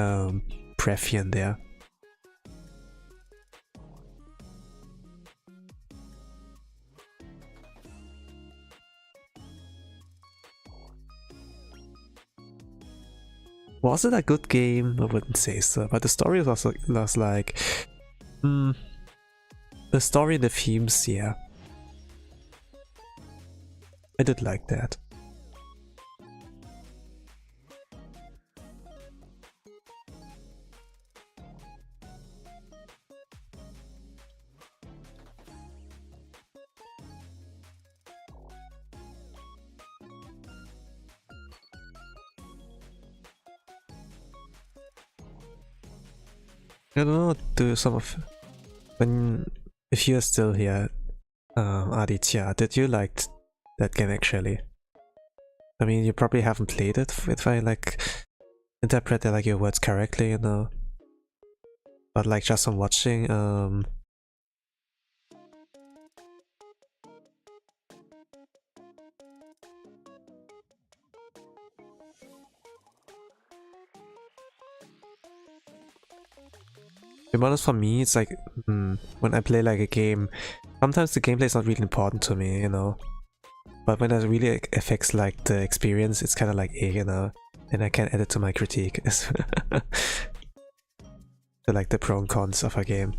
breath here and there. Was it a good game? I wouldn't say so, but the story was like the story and the themes, yeah. I did like that. I don't know, do some of if you're still here, Aditya, did you like that game actually? I mean, you probably haven't played it if I like interpret like your words correctly, you know. But like just from watching, to be honest, for me, it's like when I play like a game, sometimes the gameplay is not really important to me, you know. But when it really affects like the experience, it's kind of like, you know, and I can add it to my critique. To like the pro and cons of a game.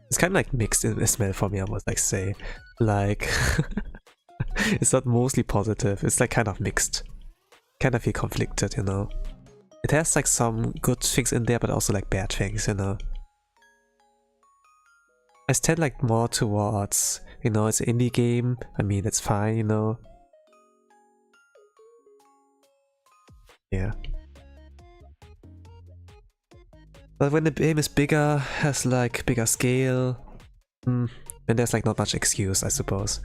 It's kind of like mixed in smell for me, I would like say. Like It's not mostly positive, it's like kind of mixed. Kind of feel conflicted, you know. It has like some good things in there, but also like bad things, you know. I stand like more towards, you know, it's an indie game. I mean, it's fine, you know. Yeah. But when the game is bigger, has like bigger scale, then there's like not much excuse, I suppose.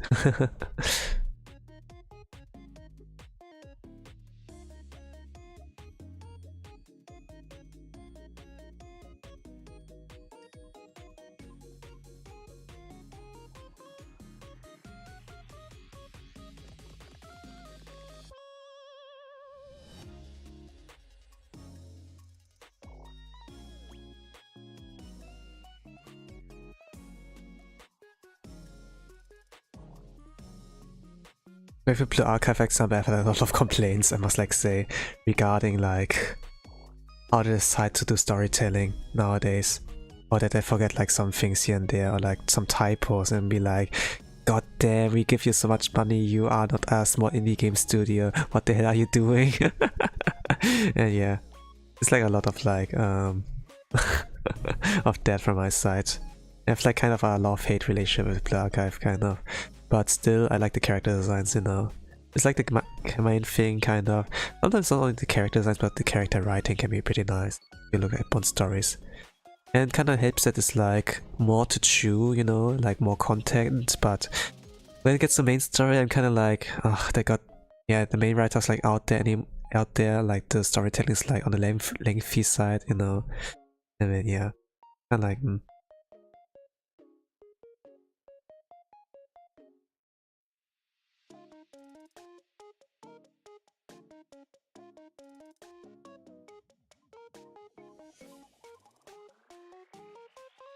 With the Blue Archive example, I've had a lot of complaints, I must like say, regarding like how they decide to do storytelling nowadays. Or that they forget like some things here and there, or like some typos, and be like, God damn, we give you so much money, you are not a small indie game studio, what the hell are you doing? And yeah, it's like a lot of like, of that from my side. I have like kind of a love-hate relationship with Blue Archive, kind of. But still, I like the character designs, you know. It's like the main thing, kind of. Sometimes not only the character designs, but the character writing can be pretty nice if you look at one stories. And kind of helps that it's like more to chew, you know, like more content. But when it gets to the main story, I'm kind of like, oh, they got, yeah, the main writer's like out there, like the storytelling is like on the lengthy side, you know. And then yeah, kind of like.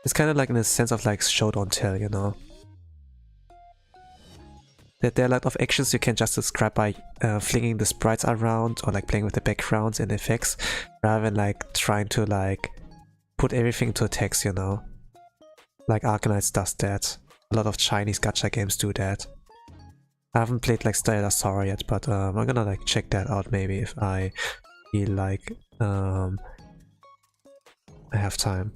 It's kind of like in a sense of like show don't tell, you know. That there are a lot of actions you can just describe by flinging the sprites around or like playing with the backgrounds and effects, rather than like trying to like put everything to a text, you know. Like Arkanites does that. A lot of Chinese gacha games do that. I haven't played like Stellar Sora yet, but I'm gonna like check that out maybe if I feel like I have time.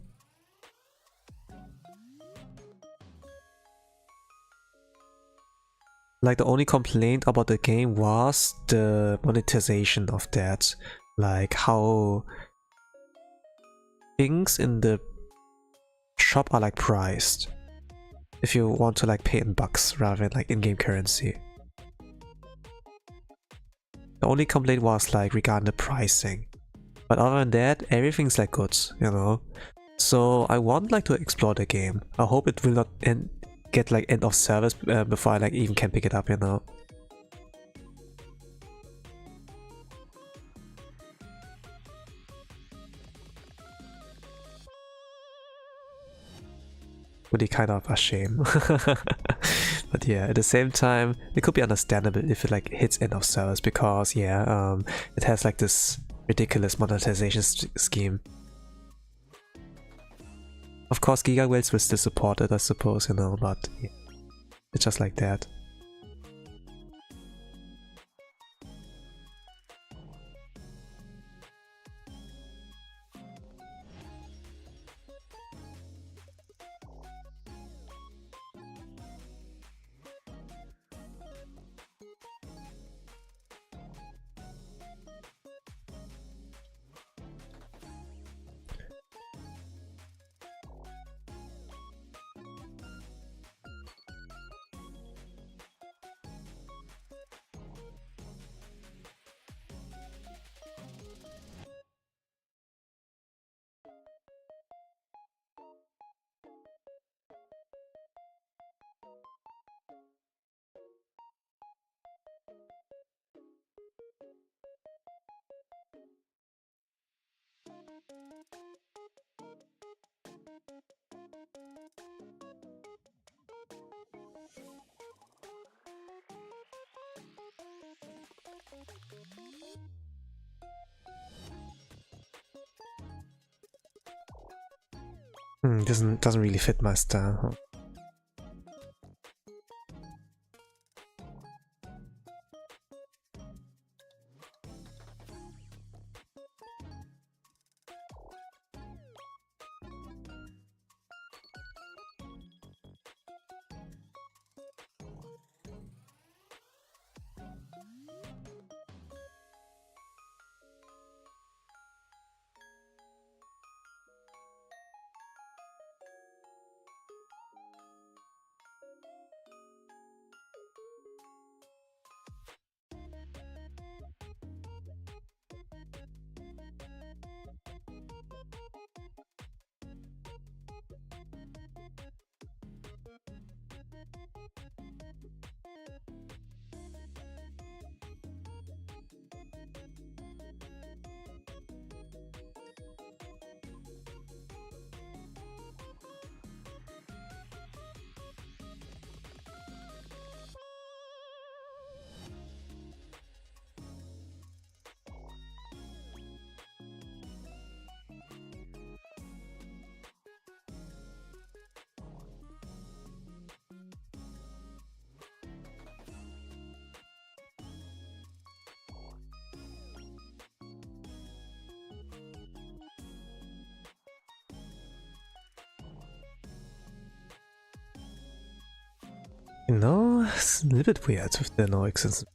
Like the only complaint about the game was the monetization of that. Like how things in the shop are like priced. If you want to like pay in bucks rather than like in-game currency. The only complaint was like regarding the pricing. But other than that, everything's like good, you know. So I want like to explore the game. I hope it will not get like end of service before I like even can pick it up, you know. Would be kind of a shame. But yeah, at the same time, it could be understandable if it like hits end of service, because yeah, it has like this ridiculous monetization scheme. Of course, Gigawells will still support it, I suppose, you know, but yeah, it's just like that. Doesn't really fit my style. You know, it's a little bit weird with the no existence.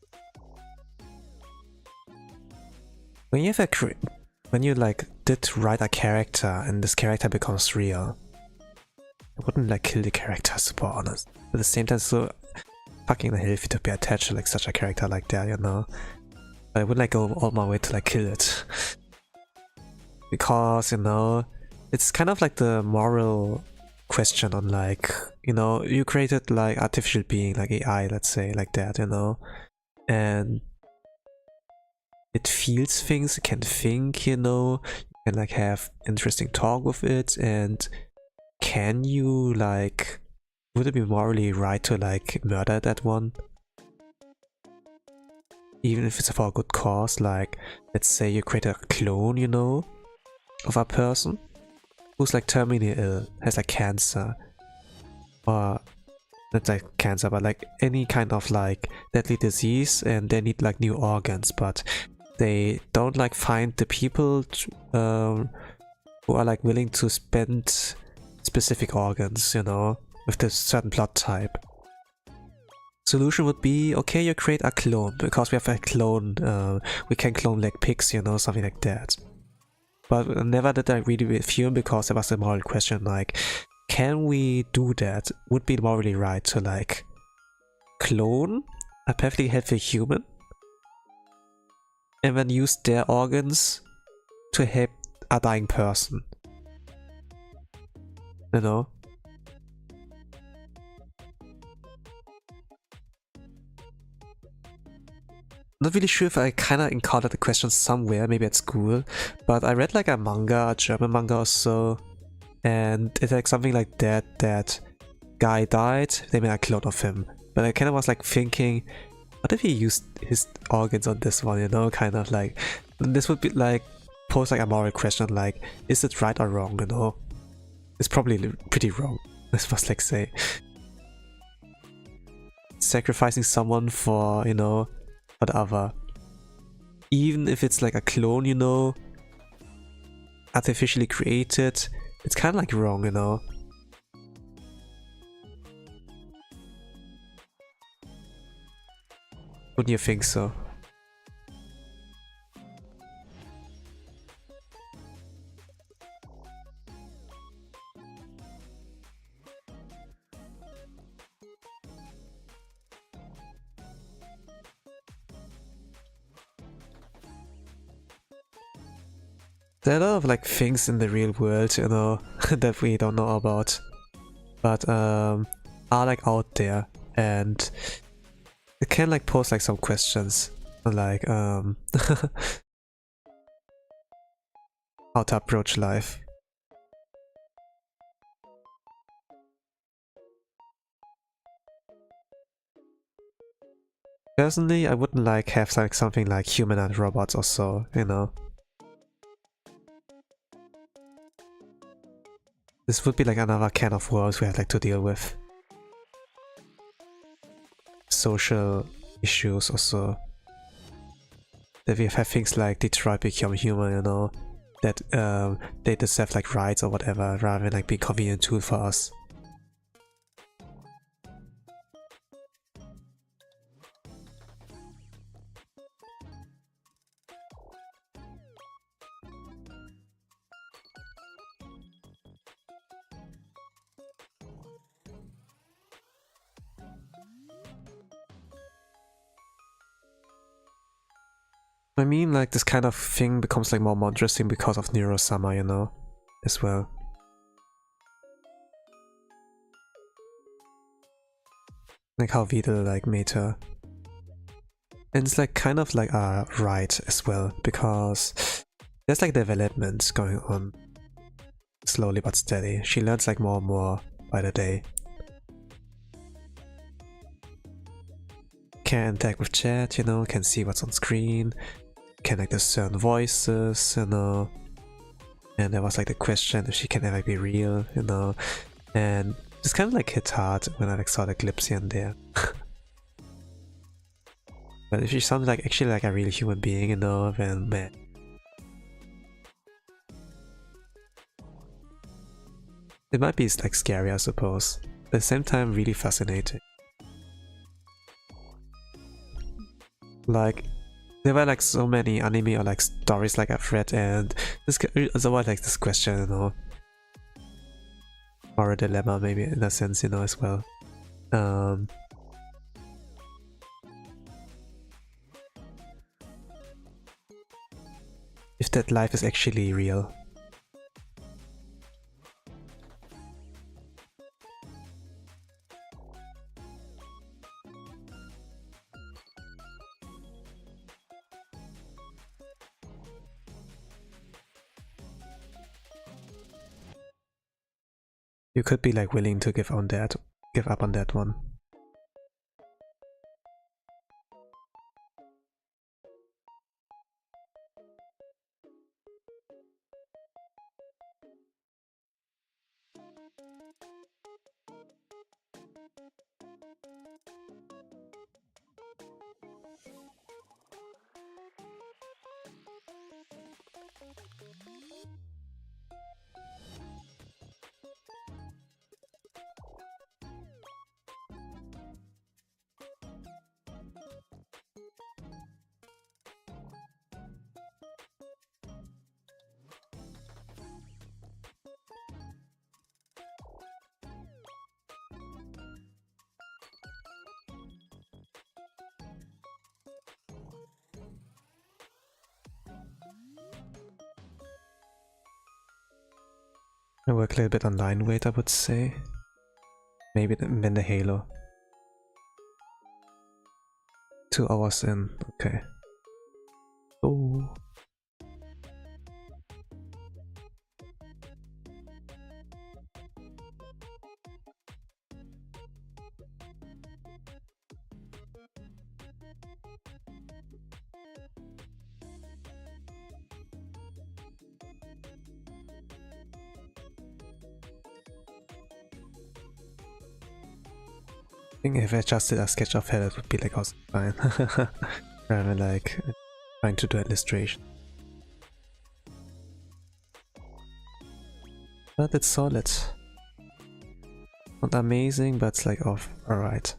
When you have when you like did write a character and this character becomes real, I wouldn't like kill the character, super honest. At the same time, so fucking unhealthy to be attached to like such a character like that, you know. But I wouldn't like go all my way to like kill it. Because, you know, it's kind of like the moral question on like, you know, you created like artificial being like AI, let's say, like that, you know, and it feels things, it can think, you know, you can like have interesting talk with it, and can you like, would it be morally right to like murder that one? Even if it's for a good cause, like let's say you create a clone, you know, of a person who's like terminally ill, has like cancer, or not like cancer, but like any kind of like deadly disease, and they need like new organs, but they don't like find the people who are like willing to spend specific organs, you know, with this certain blood type. Solution would be, okay, you create a clone, because we have a clone, we can clone like pigs, you know, something like that. But never did I read it with Fume, because there was a moral question like, can we do that? Would be morally right to like clone a perfectly healthy human and then use their organs to help a dying person? You know? Not really sure if I kinda encountered the question somewhere, maybe at school, but I read like a manga, a German manga or so, and it's like something like that guy died, they made a clone of him. But I kinda was like thinking, what if he used his organs on this one, you know, kind of like, this would be like, pose like a moral question like, is it right or wrong, you know? It's probably pretty wrong, let's just like say. Sacrificing someone for, you know, whatever. Even if it's like a clone, you know, artificially created, it's kind of like wrong, you know. Wouldn't you think so? There are a lot of like things in the real world, you know, that we don't know about, but are like out there, and it can like pose like some questions, like how to approach life. Personally, I wouldn't like have like something like human and robots or so, you know. This would be like another can of worms we have like to deal with. Social issues also. That we have things like Detroit Become Human, you know, that they deserve like rights or whatever, rather than like being a convenient tool for us. I mean, like, this kind of thing becomes like more interesting because of Neurosama, you know, as well. Like how Vidal like made her. And it's like kind of like a right as well, because there's like development going on slowly but steady. She learns like more and more by the day. Can interact with chat, you know, can see what's on screen, can like discern voices, you know. And there was like the question if she can ever be real, you know. And it's kind of like hit hard when I like saw the clips here and there. But if she sounds like actually like a real human being, you know, then man. It might be like scary, I suppose, but at the same time really fascinating. Like, there were like so many anime or like stories like I've read, and this is always like this question, you know, or a dilemma maybe in a sense, you know, as well. If that life is actually real. You could be like willing to give up on that one. I work a little bit on line weight, I would say. Maybe then the Halo. 2 hours in, okay. Oh. I think if I just did a sketch of her, it would be like also fine. Rather than like trying to do illustration. But it's solid. Not amazing, but it's like off. Alright.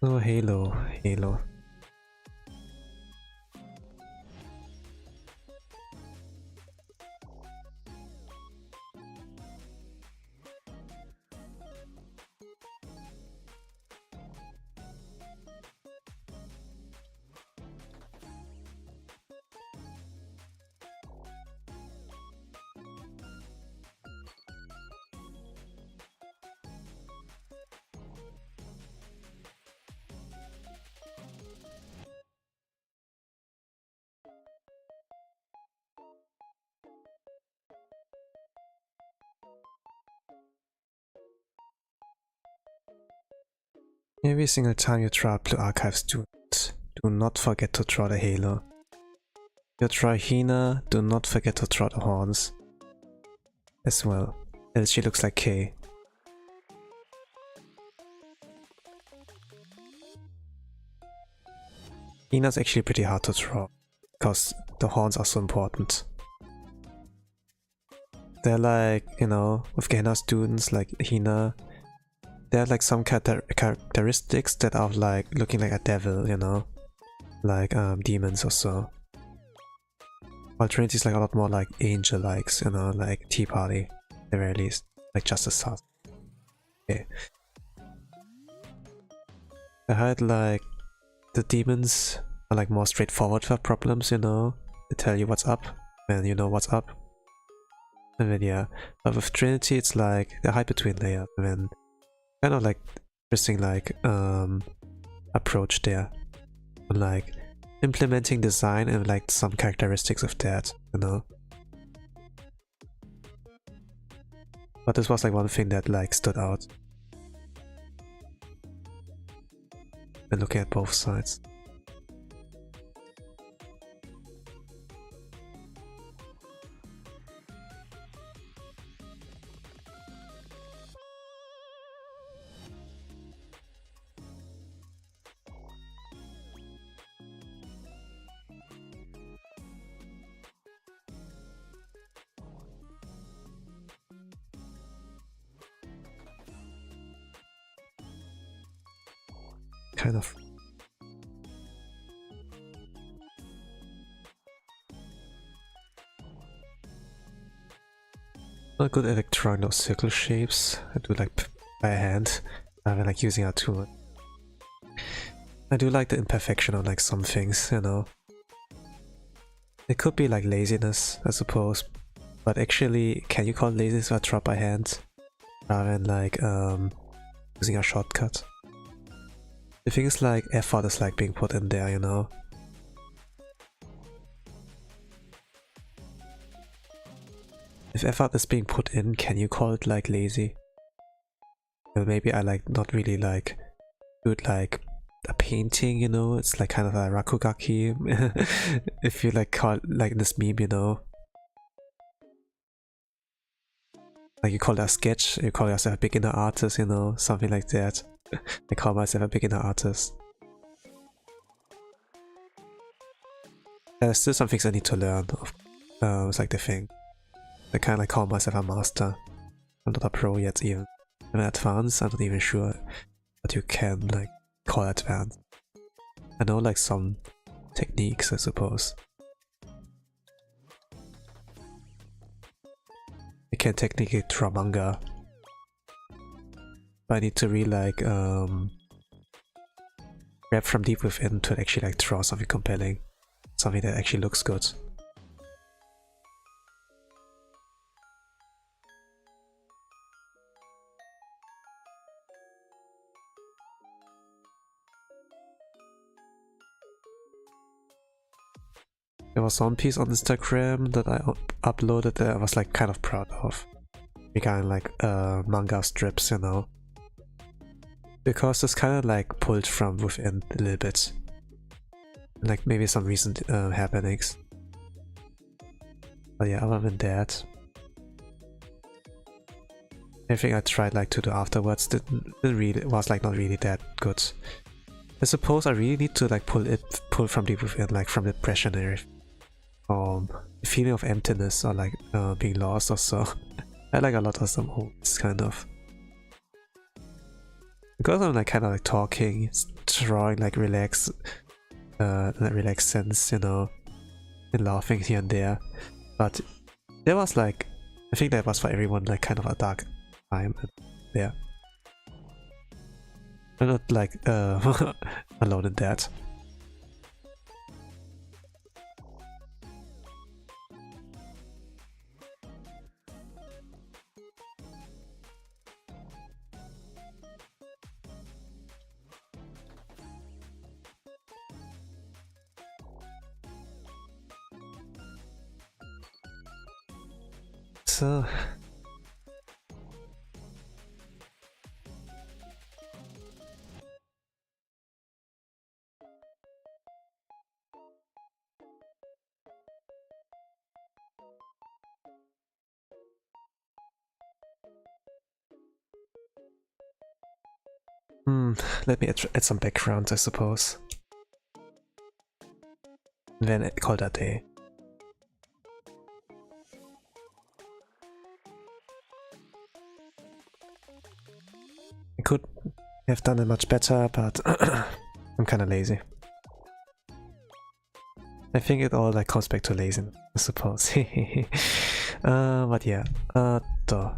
Oh, Halo. Every single time you draw Blue Archives, do not forget to draw the Halo. You draw Hina, do not forget to draw the horns as well, else she looks like Kay. Hina's actually pretty hard to draw, because the horns are so important. They're like, you know, with Gehenna students like Hina, there are like some characteristics that are like looking like a devil, you know, like demons or so. While Trinity is like a lot more like angel-likes, you know, like Tea Party, at the very least, like Justice House. Okay. I heard like the demons are like more straightforward for problems, you know, they tell you what's up, and you know what's up. And then yeah, but with Trinity it's like the hide between layers, and then kind of like interesting like approach there, and like implementing design and like some characteristics of that, you know. But this was like one thing that like stood out when looking at both sides. kind of. Not good at drawing those circle shapes. I do like by hand rather than like using a tool. I do like the imperfection of like some things, you know. It could be like laziness, I suppose, but actually, can you call it laziness if I draw by hand rather than like using a shortcut? The thing is, like, effort is like being put in there, you know. If effort is being put in, can you call it like lazy? Well, maybe I like not really like do it like a painting, you know. It's like kind of a rakugaki. If you like call it, like in this meme, you know. Like you call it a sketch, you call yourself a beginner artist, you know, something like that. I call myself a beginner artist. There's still some things I need to learn. It's like the thing. I kind of like call myself a master. I'm not a pro yet even. I'm advanced, I'm not even sure what you can like call advanced. I know like some techniques, I suppose. I can technically draw manga. But I need to really like grab from deep within to actually like draw something compelling. Something that actually looks good. There was one piece on Instagram that I uploaded that I was like kind of proud of. Regarding like manga strips, you know. Because it's kind of like pulled from within a little bit. Like maybe some recent happenings. But yeah, other than that, everything I tried like to do afterwards didn't really, was like not really that good. I suppose I really need to like pull from deep within, like from depression and everything. The feeling of emptiness or like being lost or so. I like a lot of some holds kind of. Because I'm like kind of like talking, drawing like relaxed sense, you know, and laughing here and there. But there was like, I think that was for everyone like kind of a dark time there. I'm not like alone in that. So let me add some background, I suppose. Then call that day. I could have done it much better, but I'm kind of lazy. I think it all like comes back to laziness, I suppose. But yeah, duh.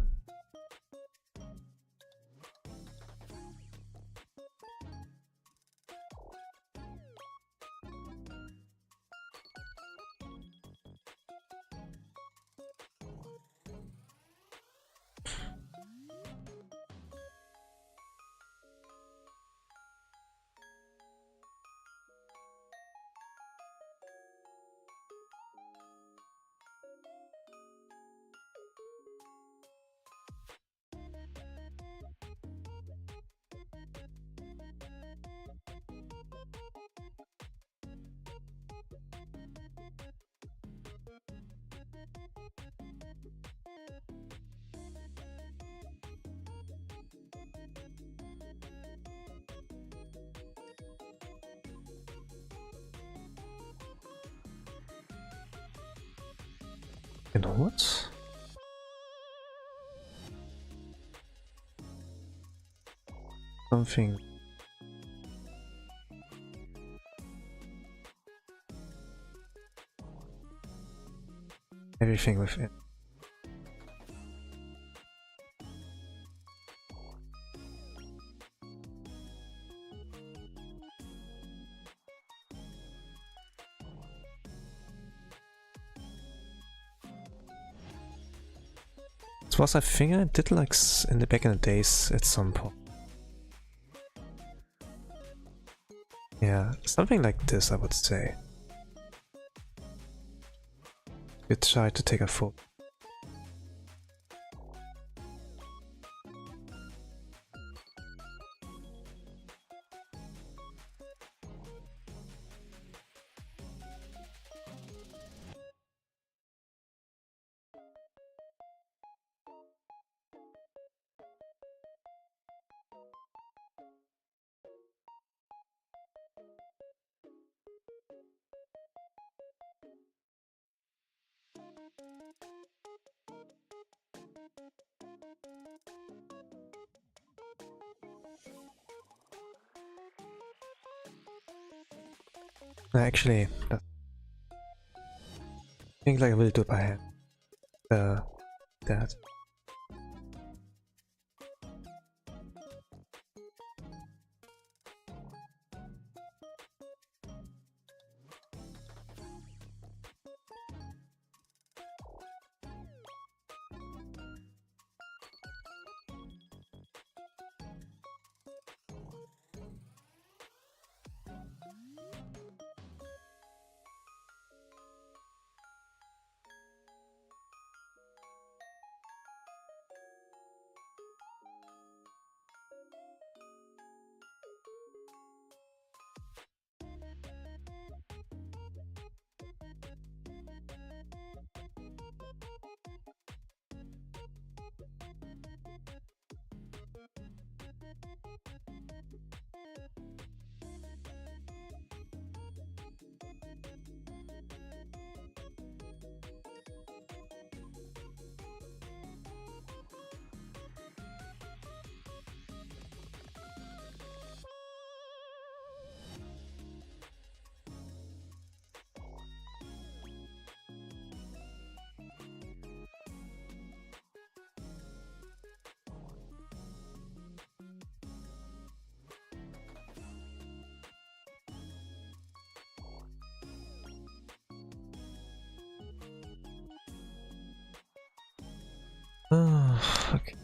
You know what? Something everything within. This was, I think I did like in the back in the days at some point. Yeah, something like this I would say. You try to take a photo. Actually, I think like I will do it by hand. That. Oh, okay.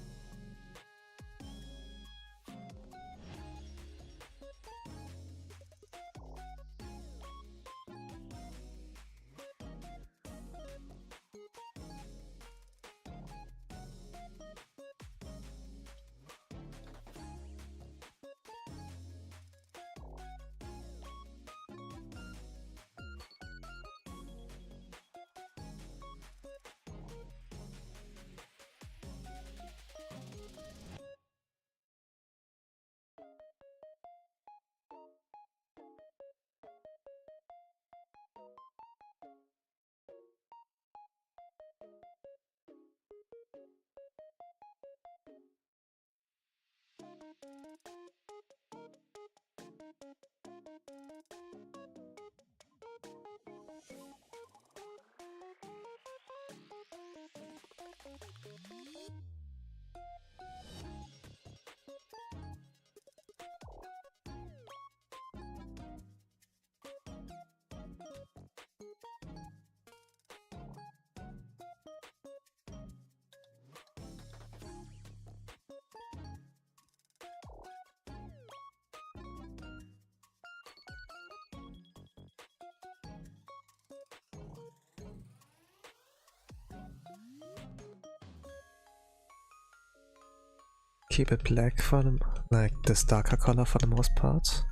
Keep it black for them, like this darker color for the most part.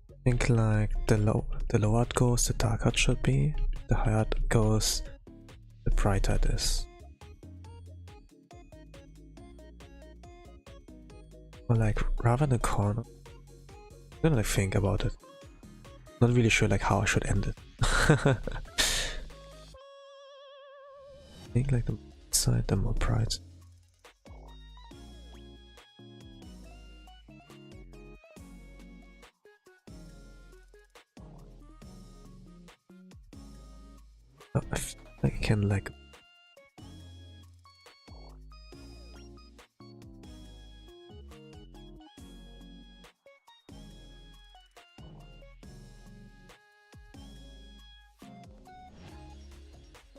I think like the lower it goes, the darker it should be. The higher it goes, the brighter it is. Or like rather than a corner. I'm gonna like think about it. Not really sure like how I should end it. think like the side, the more bright. Oh, I feel like I can like.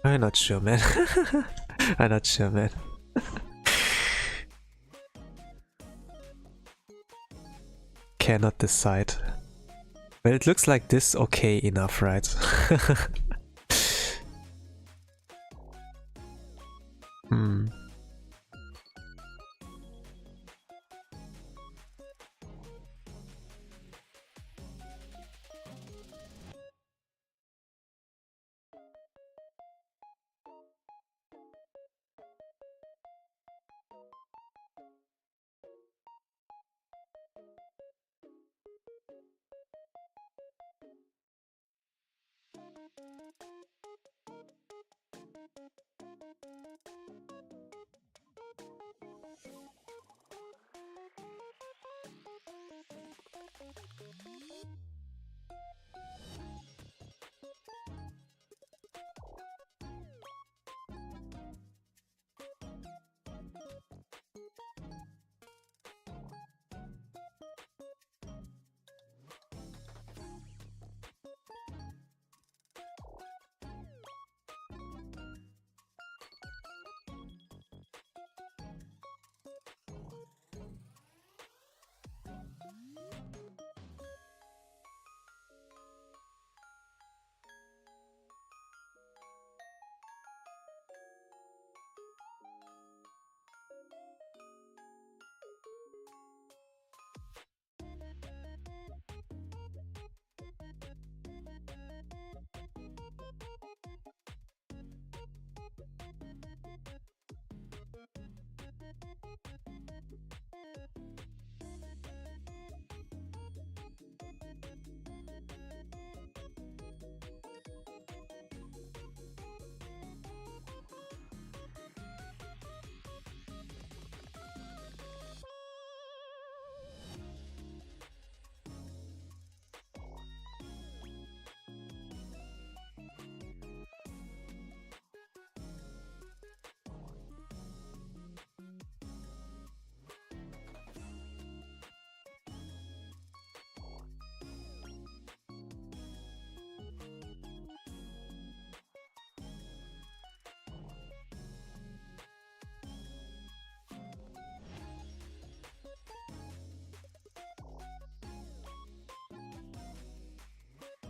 I'm not sure, man. I'm not sure, man. Cannot decide. Well, it looks like this okay enough, right? Hmm.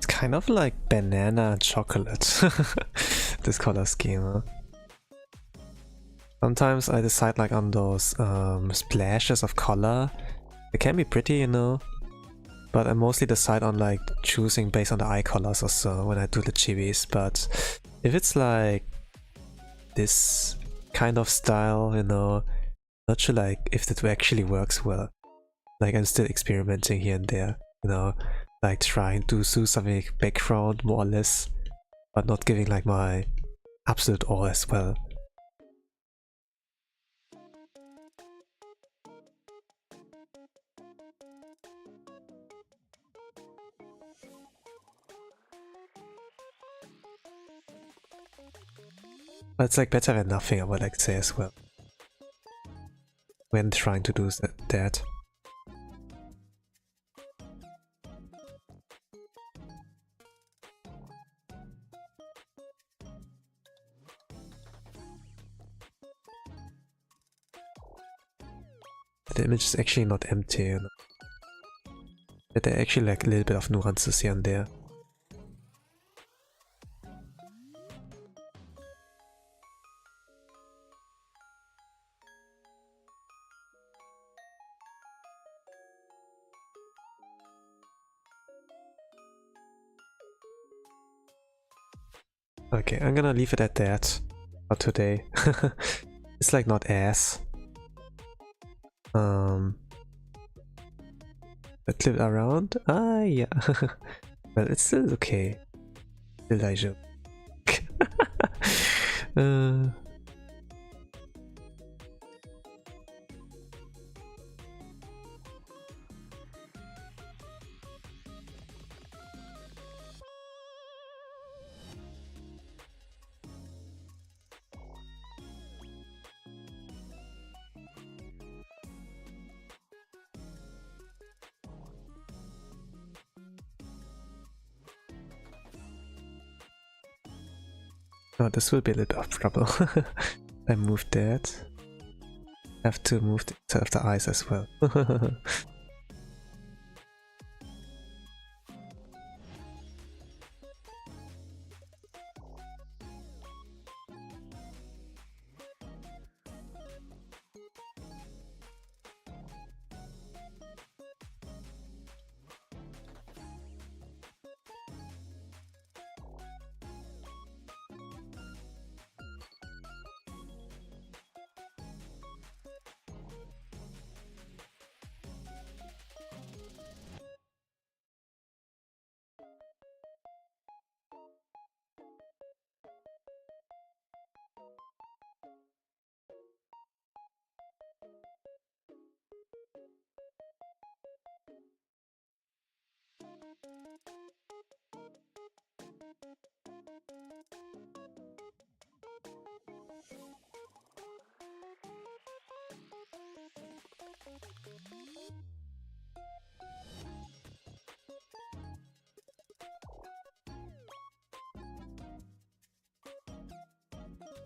Kind of like banana and chocolate, this color scheme. Huh? Sometimes I decide like on those splashes of color. It can be pretty, you know, but I mostly decide on like choosing based on the eye colors or so when I do the chibis. But if it's like this kind of style, you know, not sure like if it actually works well. Like I'm still experimenting here and there, you know. Like trying to do something background more or less, but not giving like my absolute all as well. But it's like better than nothing, I would like to say as well, when trying to do that. The image is actually not empty, you know? But there are actually like a little bit of nuances here and there. Okay, I'm gonna leave it at that for today. It's like not ass. But flip around? Ah, yeah. Well, it's still okay. Still daijoubu. Oh, this will be a little bit of trouble. I moved that. I have to move the eyes as well.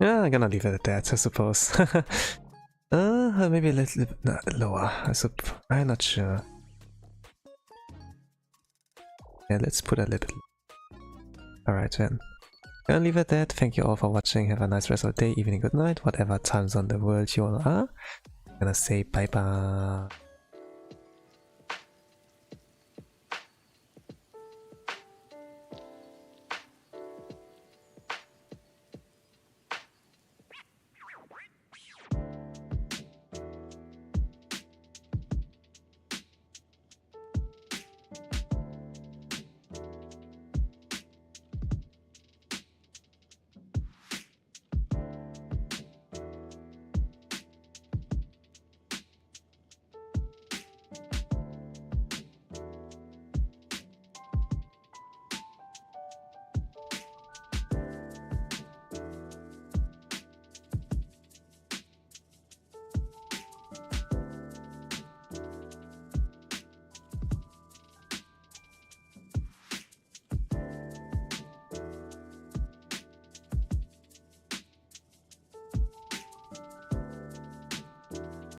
Yeah, I'm gonna leave it at that, I suppose. Maybe a little bit lower. I'm not sure. Yeah, let's put a little bit. Alright then. Gonna leave it at that. Thank you all for watching. Have a nice rest of the day, evening, good night, whatever time zone the world you all are. Gonna say bye bye.